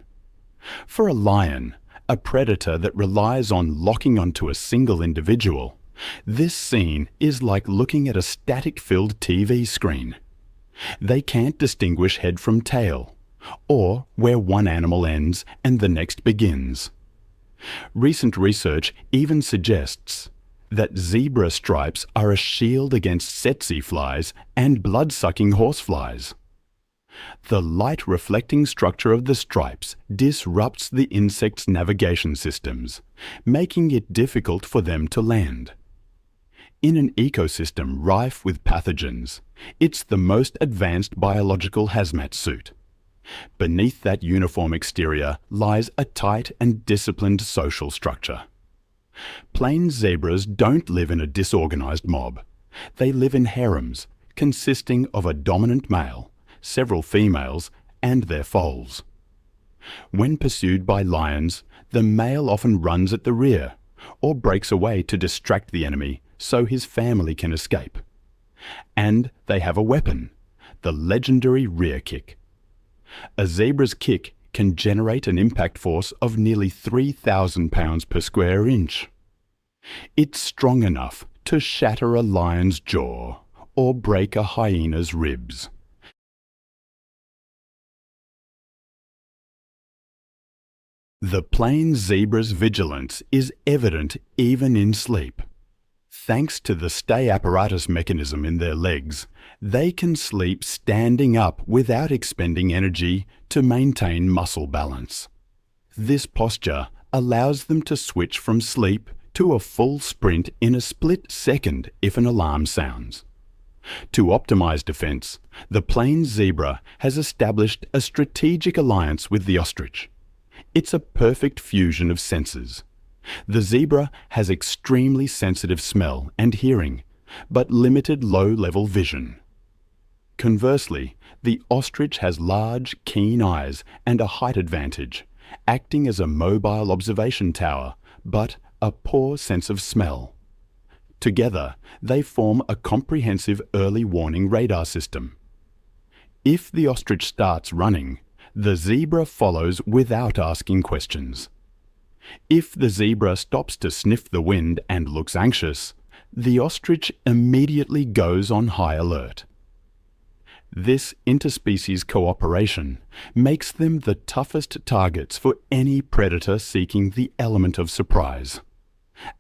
For a lion, a predator that relies on locking onto a single individual, this scene is like looking at a static-filled TV screen. They can't distinguish head from tail, or where one animal ends and the next begins. Recent research even suggests that zebra stripes are a shield against tsetse flies and blood-sucking horseflies. The light-reflecting structure of the stripes disrupts the insect's navigation systems, making it difficult for them to land. In an ecosystem rife with pathogens, it's the most advanced biological hazmat suit. Beneath that uniform exterior lies a tight and disciplined social structure. Plains zebras don't live in a disorganized mob. They live in harems, consisting of a dominant male, several females, and their foals. When pursued by lions, the male often runs at the rear, or breaks away to distract the enemy so his family can escape. And they have a weapon, the legendary rear kick. A zebra's kick can generate an impact force of nearly 3,000 pounds per square inch. It's strong enough to shatter a lion's jaw or break a hyena's ribs. The plains zebra's vigilance is evident even in sleep. Thanks to the stay apparatus mechanism in their legs, they can sleep standing up without expending energy to maintain muscle balance. This posture allows them to switch from sleep to a full sprint in a split second if an alarm sounds. To optimize defense, the plains zebra has established a strategic alliance with the ostrich. It's a perfect fusion of senses. The zebra has extremely sensitive smell and hearing, but limited low-level vision. Conversely, the ostrich has large, keen eyes and a height advantage, acting as a mobile observation tower, but a poor sense of smell. Together, they form a comprehensive early warning radar system. If the ostrich starts running, the zebra follows without asking questions. If the zebra stops to sniff the wind and looks anxious, the ostrich immediately goes on high alert. This interspecies cooperation makes them the toughest targets for any predator seeking the element of surprise.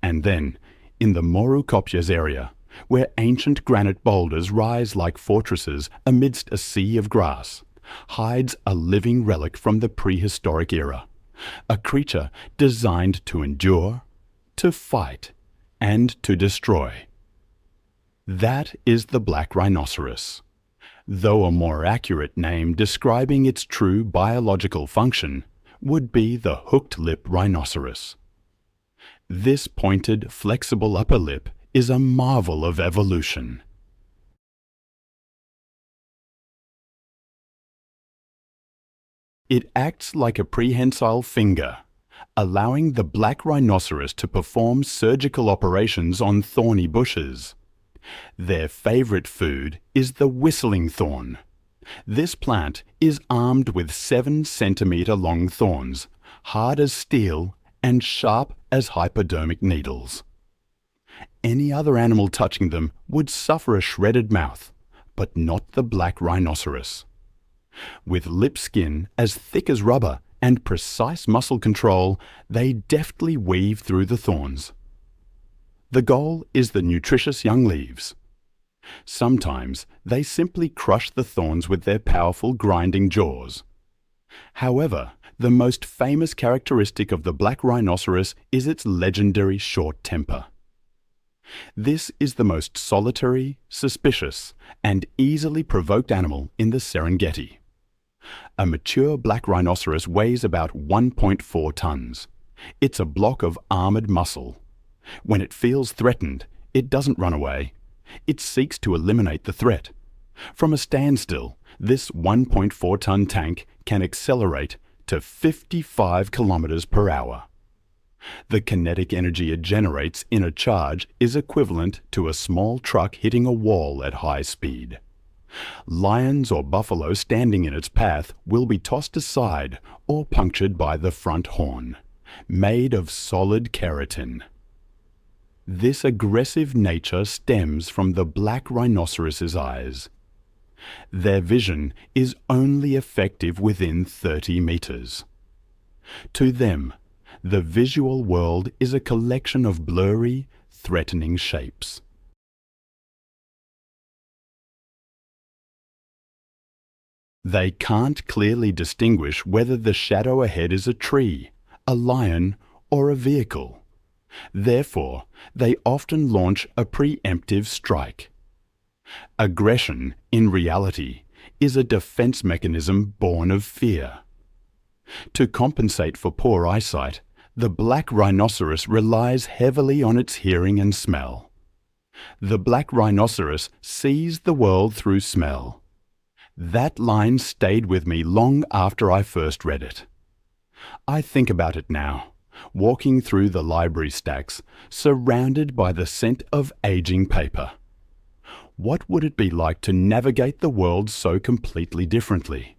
And then, in the Moru-Kopjes area, where ancient granite boulders rise like fortresses amidst a sea of grass, hides a living relic from the prehistoric era, a creature designed to endure, to fight, and to destroy. That is the black rhinoceros, though a more accurate name describing its true biological function would be the hooked-lip rhinoceros. This pointed, flexible upper lip is a marvel of evolution. It acts like a prehensile finger, allowing the black rhinoceros to perform surgical operations on thorny bushes. Their favorite food is the whistling thorn. This plant is armed with 7-centimeter-long thorns, hard as steel and sharp as hypodermic needles. Any other animal touching them would suffer a shredded mouth, but not the black rhinoceros. With lip skin as thick as rubber and precise muscle control, they deftly weave through the thorns. The goal is the nutritious young leaves. Sometimes they simply crush the thorns with their powerful grinding jaws. However, the most famous characteristic of the black rhinoceros is its legendary short temper. This is the most solitary, suspicious, and easily provoked animal in the Serengeti. A mature black rhinoceros weighs about 1.4 tons. It's a block of armored muscle. When it feels threatened, it doesn't run away. It seeks to eliminate the threat. From a standstill, this 1.4-ton tank can accelerate to 55 kilometers per hour. The kinetic energy it generates in a charge is equivalent to a small truck hitting a wall at high speed. Lions or buffalo standing in its path will be tossed aside or punctured by the front horn, made of solid keratin. This aggressive nature stems from the black rhinoceros's eyes. Their vision is only effective within 30 meters. To them, the visual world is a collection of blurry, threatening shapes. They can't clearly distinguish whether the shadow ahead is a tree, a lion, or a vehicle. Therefore, they often launch a preemptive strike. Aggression, in reality, is a defense mechanism born of fear. To compensate for poor eyesight, the black rhinoceros relies heavily on its hearing and smell. The black rhinoceros sees the world through smell. That line stayed with me long after I first read it. I think about it now, walking through the library stacks, surrounded by the scent of aging paper. What would it be like to navigate the world so completely differently?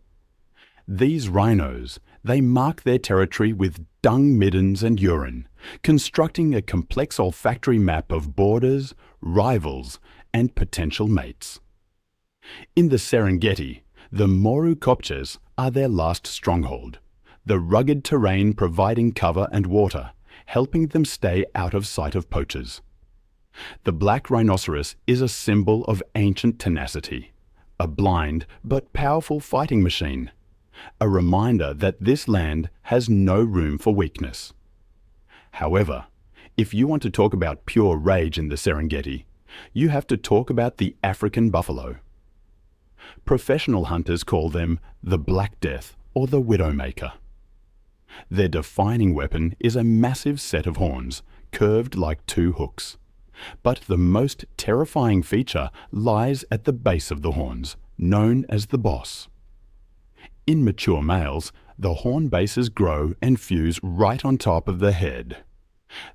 These rhinos, they mark their territory with dung middens and urine, constructing a complex olfactory map of borders, rivals, and potential mates. In the Serengeti, the Moru Kopches are their last stronghold, the rugged terrain providing cover and water, helping them stay out of sight of poachers. The black rhinoceros is a symbol of ancient tenacity, a blind but powerful fighting machine, a reminder that this land has no room for weakness. However, if you want to talk about pure rage in the Serengeti, you have to talk about the African buffalo. Professional hunters call them the Black Death or the Widowmaker. Their defining weapon is a massive set of horns, curved like two hooks. But the most terrifying feature lies at the base of the horns, known as the boss. In mature males, the horn bases grow and fuse right on top of the head.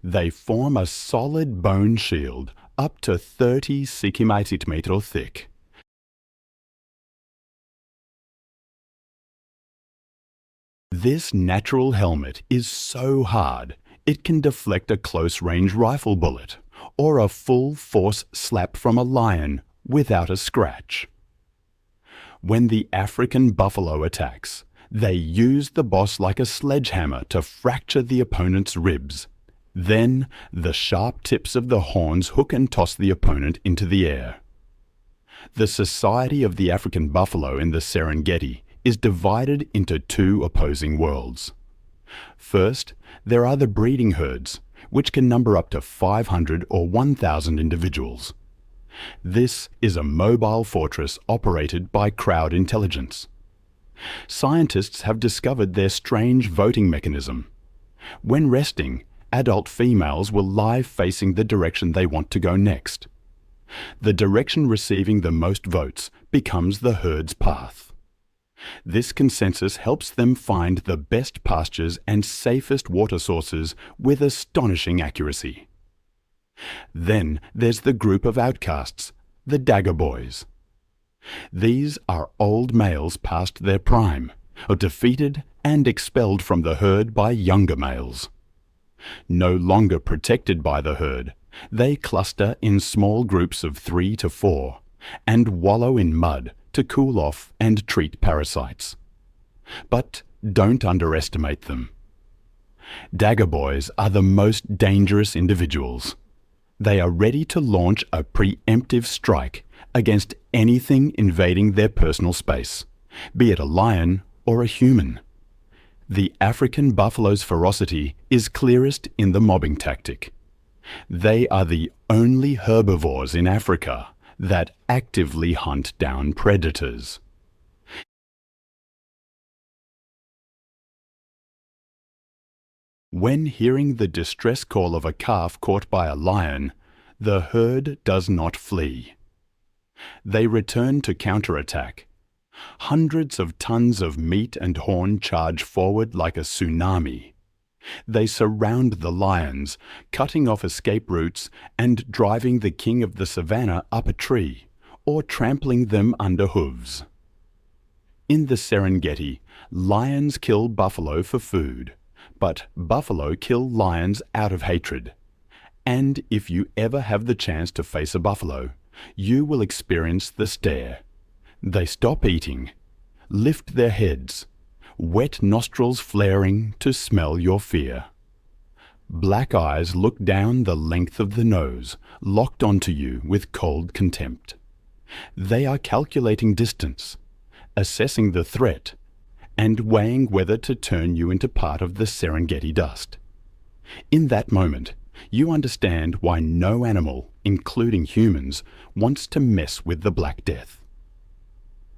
They form a solid bone shield up to 30 cm thick. This natural helmet is so hard it can deflect a close-range rifle bullet or a full-force slap from a lion without a scratch. When the African buffalo attacks, they use the boss like a sledgehammer to fracture the opponent's ribs. Then, the sharp tips of the horns hook and toss the opponent into the air. The Society of the African Buffalo in the Serengeti is divided into two opposing worlds. First, there are the breeding herds, which can number up to 500 or 1,000 individuals. This is a mobile fortress operated by crowd intelligence. Scientists have discovered their strange voting mechanism. When resting, adult females will lie facing the direction they want to go next. The direction receiving the most votes becomes the herd's path. This consensus helps them find the best pastures and safest water sources with astonishing accuracy. Then there's the group of outcasts, the dagger boys. These are old males past their prime, defeated and expelled from the herd by younger males. No longer protected by the herd, they cluster in small groups of 3 to 4 and wallow in mud to cool off and treat parasites. But don't underestimate them. Dagger boys are the most dangerous individuals. They are ready to launch a preemptive strike against anything invading their personal space, be it a lion or a human. The African buffalo's ferocity is clearest in the mobbing tactic. They are the only herbivores in Africa that actively hunt down predators. When hearing the distress call of a calf caught by a lion, the herd does not flee. They return to counterattack. Hundreds of tons of meat and horn charge forward like a tsunami. They surround the lions, cutting off escape routes and driving the king of the savannah up a tree, or trampling them under hooves. In the Serengeti, lions kill buffalo for food, but buffalo kill lions out of hatred. And if you ever have the chance to face a buffalo, you will experience the stare. They stop eating, lift their heads, wet nostrils flaring to smell your fear. Black eyes look down the length of the nose, locked onto you with cold contempt. They are calculating distance, assessing the threat, and weighing whether to turn you into part of the Serengeti dust. In that moment, you understand why no animal, including humans, wants to mess with the Black Death.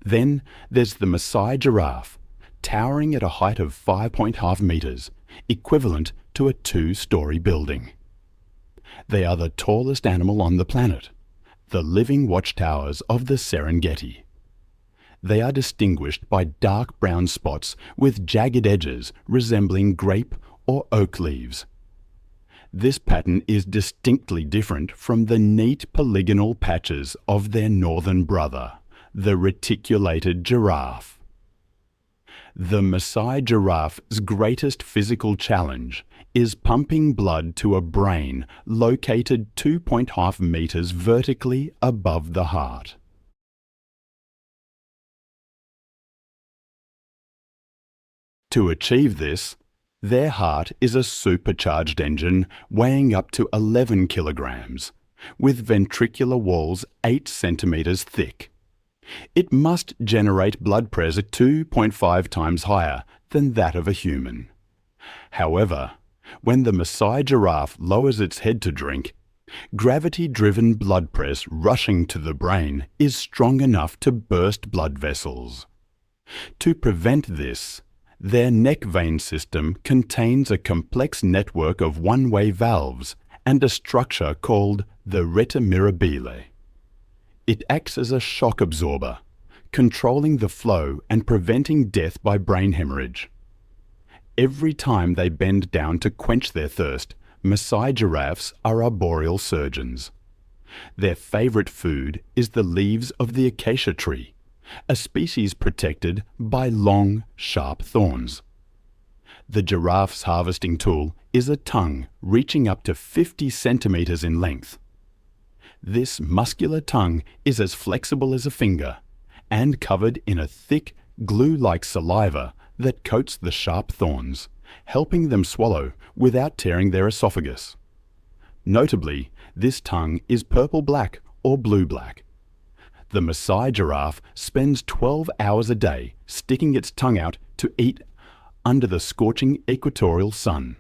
Then there's the Maasai giraffe, towering at a height of 5.5 meters, equivalent to a 2-story building. They are the tallest animal on the planet, the living watchtowers of the Serengeti. They are distinguished by dark brown spots with jagged edges resembling grape or oak leaves. This pattern is distinctly different from the neat polygonal patches of their northern brother, the reticulated giraffe. The Maasai giraffe's greatest physical challenge is pumping blood to a brain located 2.5 meters vertically above the heart. To achieve this, their heart is a supercharged engine weighing up to 11 kilograms, with ventricular walls 8 centimeters thick. It must generate blood pressure 2.5 times higher than that of a human. However, when the Maasai giraffe lowers its head to drink, gravity-driven blood pressure rushing to the brain is strong enough to burst blood vessels. To prevent this, their neck vein system contains a complex network of one-way valves and a structure called the rete mirabile. It acts as a shock absorber, controlling the flow and preventing death by brain hemorrhage. Every time they bend down to quench their thirst, Maasai giraffes are arboreal surgeons. Their favorite food is the leaves of the acacia tree, a species protected by long, sharp thorns. The giraffe's harvesting tool is a tongue reaching up to 50 centimeters in length. This muscular tongue is as flexible as a finger and covered in a thick, glue-like saliva that coats the sharp thorns, helping them swallow without tearing their esophagus. Notably, this tongue is purple-black or blue-black. The Maasai giraffe spends 12 hours a day sticking its tongue out to eat under the scorching equatorial sun.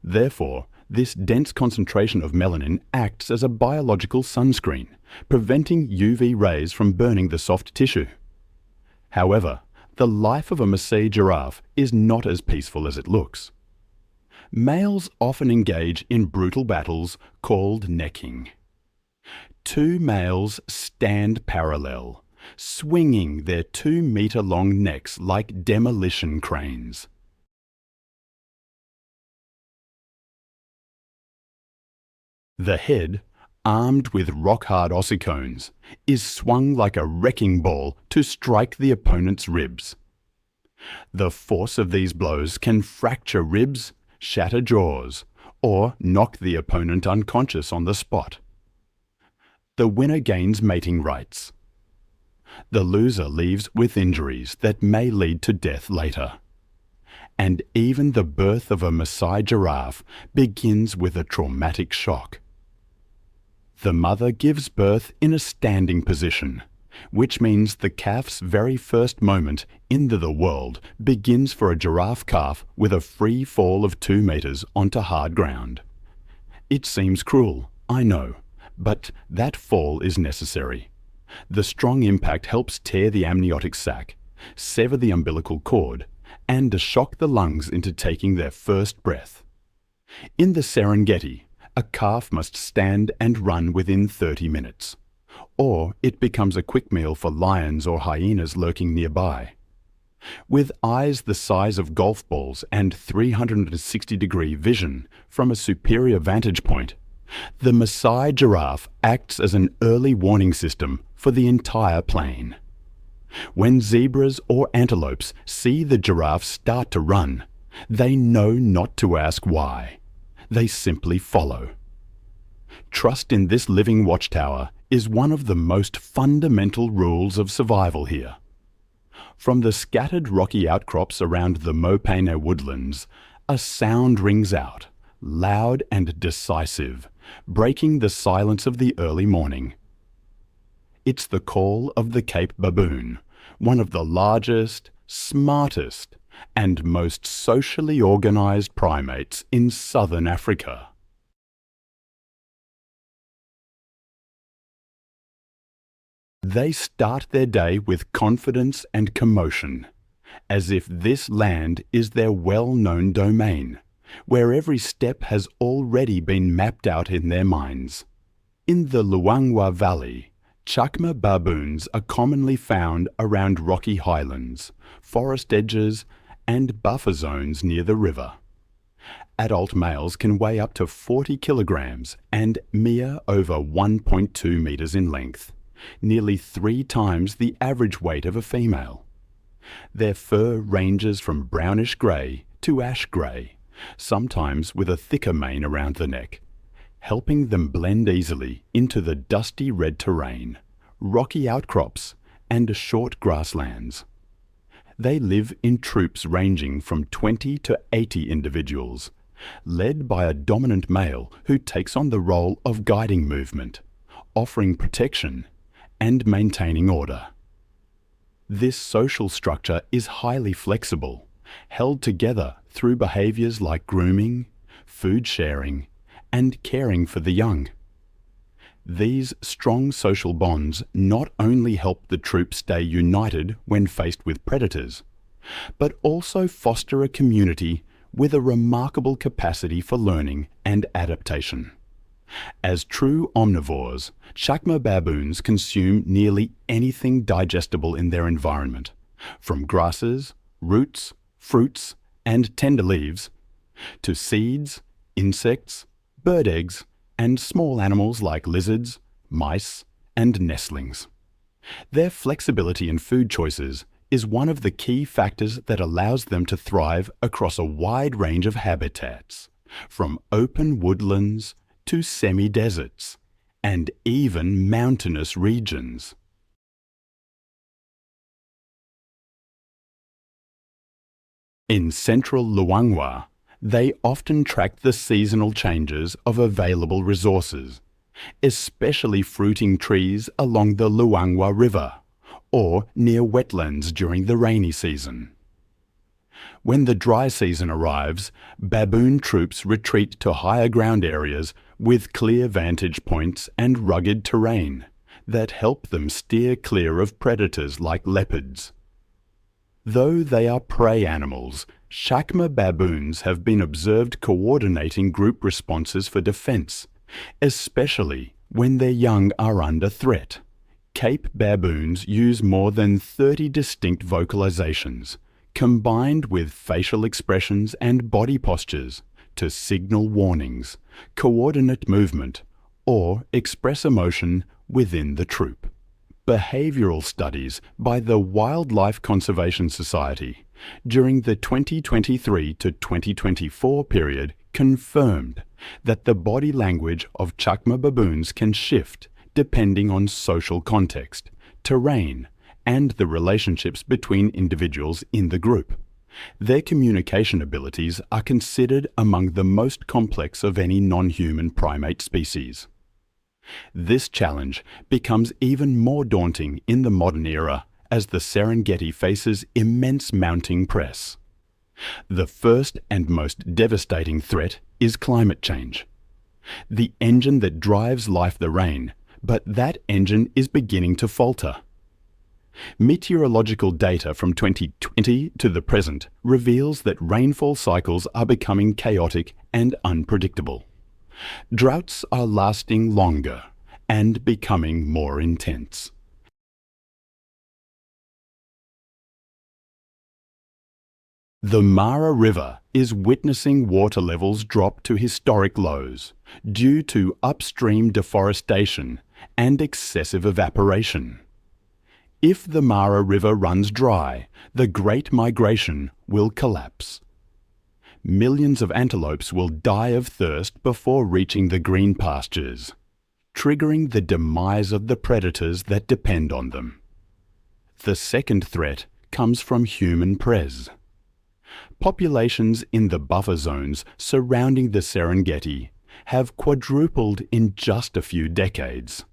Therefore, this dense concentration of melanin acts as a biological sunscreen, preventing UV rays from burning the soft tissue. However, the life of a Maasai giraffe is not as peaceful as it looks. Males often engage in brutal battles called necking. Two males stand parallel, swinging their 2-meter-long necks like demolition cranes. The head, armed with rock-hard ossicones, is swung like a wrecking ball to strike the opponent's ribs. The force of these blows can fracture ribs, shatter jaws, or knock the opponent unconscious on the spot. The winner gains mating rights. The loser leaves with injuries that may lead to death later. And even the birth of a Maasai giraffe begins with a traumatic shock. The mother gives birth in a standing position, which means the calf's very first moment into the world begins for a giraffe calf with a free fall of 2 meters onto hard ground. It seems cruel, I know, but that fall is necessary. The strong impact helps tear the amniotic sac, sever the umbilical cord, and to shock the lungs into taking their first breath. In the Serengeti, a calf must stand and run within 30 minutes, or it becomes a quick meal for lions or hyenas lurking nearby. With eyes the size of golf balls and 360-degree vision from a superior vantage point, the Maasai giraffe acts as an early warning system for the entire plain. When zebras or antelopes see the giraffe start to run, they know not to ask why. They simply follow. Trust in this living watchtower is one of the most fundamental rules of survival here. From the scattered rocky outcrops around the Mopane woodlands, a sound rings out, loud and decisive, breaking the silence of the early morning. It's the call of the Cape baboon, one of the largest, smartest, and most socially organized primates in southern Africa. They start their day with confidence and commotion, as if this land is their well-known domain, where every step has already been mapped out in their minds. In the Luangwa Valley, chacma baboons are commonly found around rocky highlands, forest edges, and buffer zones near the river. Adult males can weigh up to 40 kilograms and measure over 1.2 meters in length, nearly 3 times the average weight of a female. Their fur ranges from brownish grey to ash grey, sometimes with a thicker mane around the neck, helping them blend easily into the dusty red terrain, rocky outcrops, and short grasslands. They live in troops ranging from 20 to 80 individuals, led by a dominant male who takes on the role of guiding movement, offering protection, and maintaining order. This social structure is highly flexible, held together through behaviours like grooming, food sharing, and caring for the young. These strong social bonds not only help the troop stay united when faced with predators, but also foster a community with a remarkable capacity for learning and adaptation. As true omnivores, chacma baboons consume nearly anything digestible in their environment, from grasses, roots, fruits, and tender leaves, to seeds, insects, bird eggs, and small animals like lizards, mice, and nestlings. Their flexibility in food choices is one of the key factors that allows them to thrive across a wide range of habitats, from open woodlands to semi-deserts, and even mountainous regions. In central Luangwa, they often track the seasonal changes of available resources, especially fruiting trees along the Luangwa River or near wetlands during the rainy season. When the dry season arrives, baboon troops retreat to higher ground areas with clear vantage points and rugged terrain that help them steer clear of predators like leopards. Though they are prey animals, chacma baboons have been observed coordinating group responses for defense, especially when their young are under threat. Cape baboons use more than 30 distinct vocalizations, combined with facial expressions and body postures, to signal warnings, coordinate movement, or express emotion within the troop. Behavioral studies by the Wildlife Conservation Society during the 2023 to 2024 period confirmed that the body language of chacma baboons can shift depending on social context, terrain, and the relationships between individuals in the group. Their communication abilities are considered among the most complex of any non-human primate species. This challenge becomes even more daunting in the modern era as the Serengeti faces immense mounting press. The first and most devastating threat is climate change. The engine that drives life the rain, but that engine is beginning to falter. Meteorological data from 2020 to the present reveals that rainfall cycles are becoming chaotic and unpredictable. Droughts are lasting longer and becoming more intense. The Mara River is witnessing water levels drop to historic lows due to upstream deforestation and excessive evaporation. If the Mara River runs dry, the Great Migration will collapse. Millions of antelopes will die of thirst before reaching the green pastures, triggering the demise of the predators that depend on them. The second threat comes from human prey. Populations in the buffer zones surrounding the Serengeti have quadrupled in just a few decades.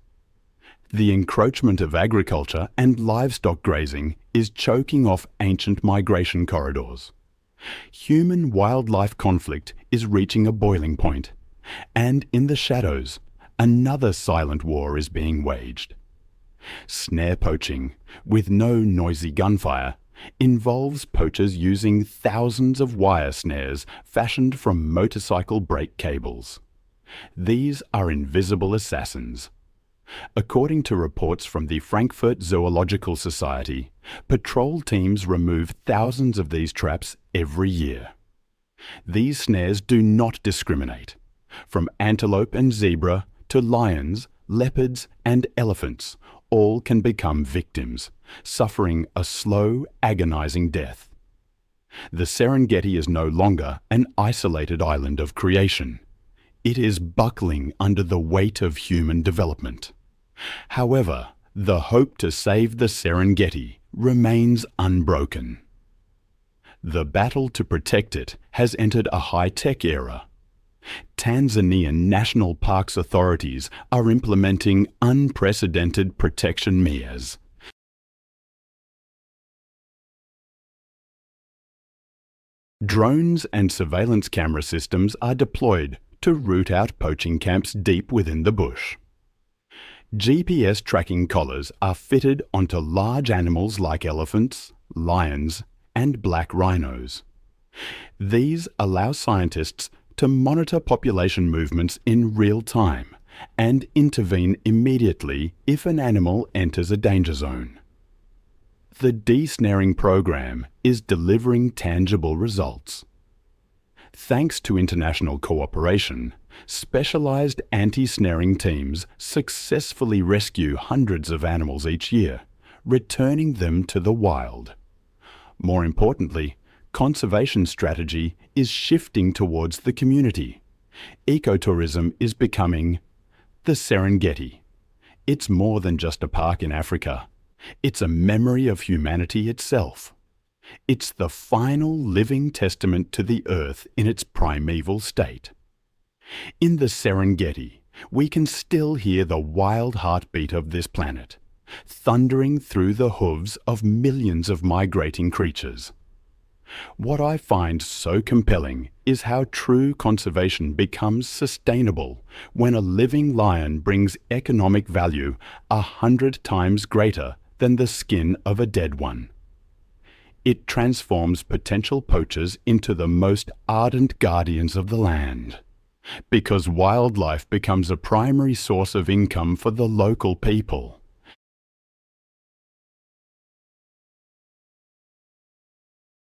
The encroachment of agriculture and livestock grazing is choking off ancient migration corridors. Human-wildlife conflict is reaching a boiling point, and in the shadows, another silent war is being waged. Snare poaching, with no noisy gunfire, involves poachers using thousands of wire snares fashioned from motorcycle brake cables. These are invisible assassins. According to reports from the Frankfurt Zoological Society, patrol teams remove thousands of these traps every year. These snares do not discriminate. From antelope and zebra to lions, leopards, and elephants, all can become victims, suffering a slow, agonizing death. The Serengeti is no longer an isolated island of creation. It is buckling under the weight of human development. However, the hope to save the Serengeti remains unbroken. The battle to protect it has entered a high-tech era. Tanzanian National Parks authorities are implementing unprecedented protection measures. Drones and surveillance camera systems are deployed to root out poaching camps deep within the bush. GPS tracking collars are fitted onto large animals like elephants, lions, and black rhinos. These allow scientists to monitor population movements in real time and intervene immediately if an animal enters a danger zone. The de-snaring program is delivering tangible results. Thanks to international cooperation, specialized anti-snaring teams successfully rescue hundreds of animals each year, returning them to the wild. More importantly, conservation strategy is shifting towards the community. Ecotourism is becoming the Serengeti. It's more than just a park in Africa. It's a memory of humanity itself. It's the final living testament to the earth in its primeval state. In the Serengeti, we can still hear the wild heartbeat of this planet, thundering through the hooves of millions of migrating creatures. What I find so compelling is how true conservation becomes sustainable when a living lion brings economic value 100 times greater than the skin of a dead one. It transforms potential poachers into the most ardent guardians of the land, because wildlife becomes a primary source of income for the local people.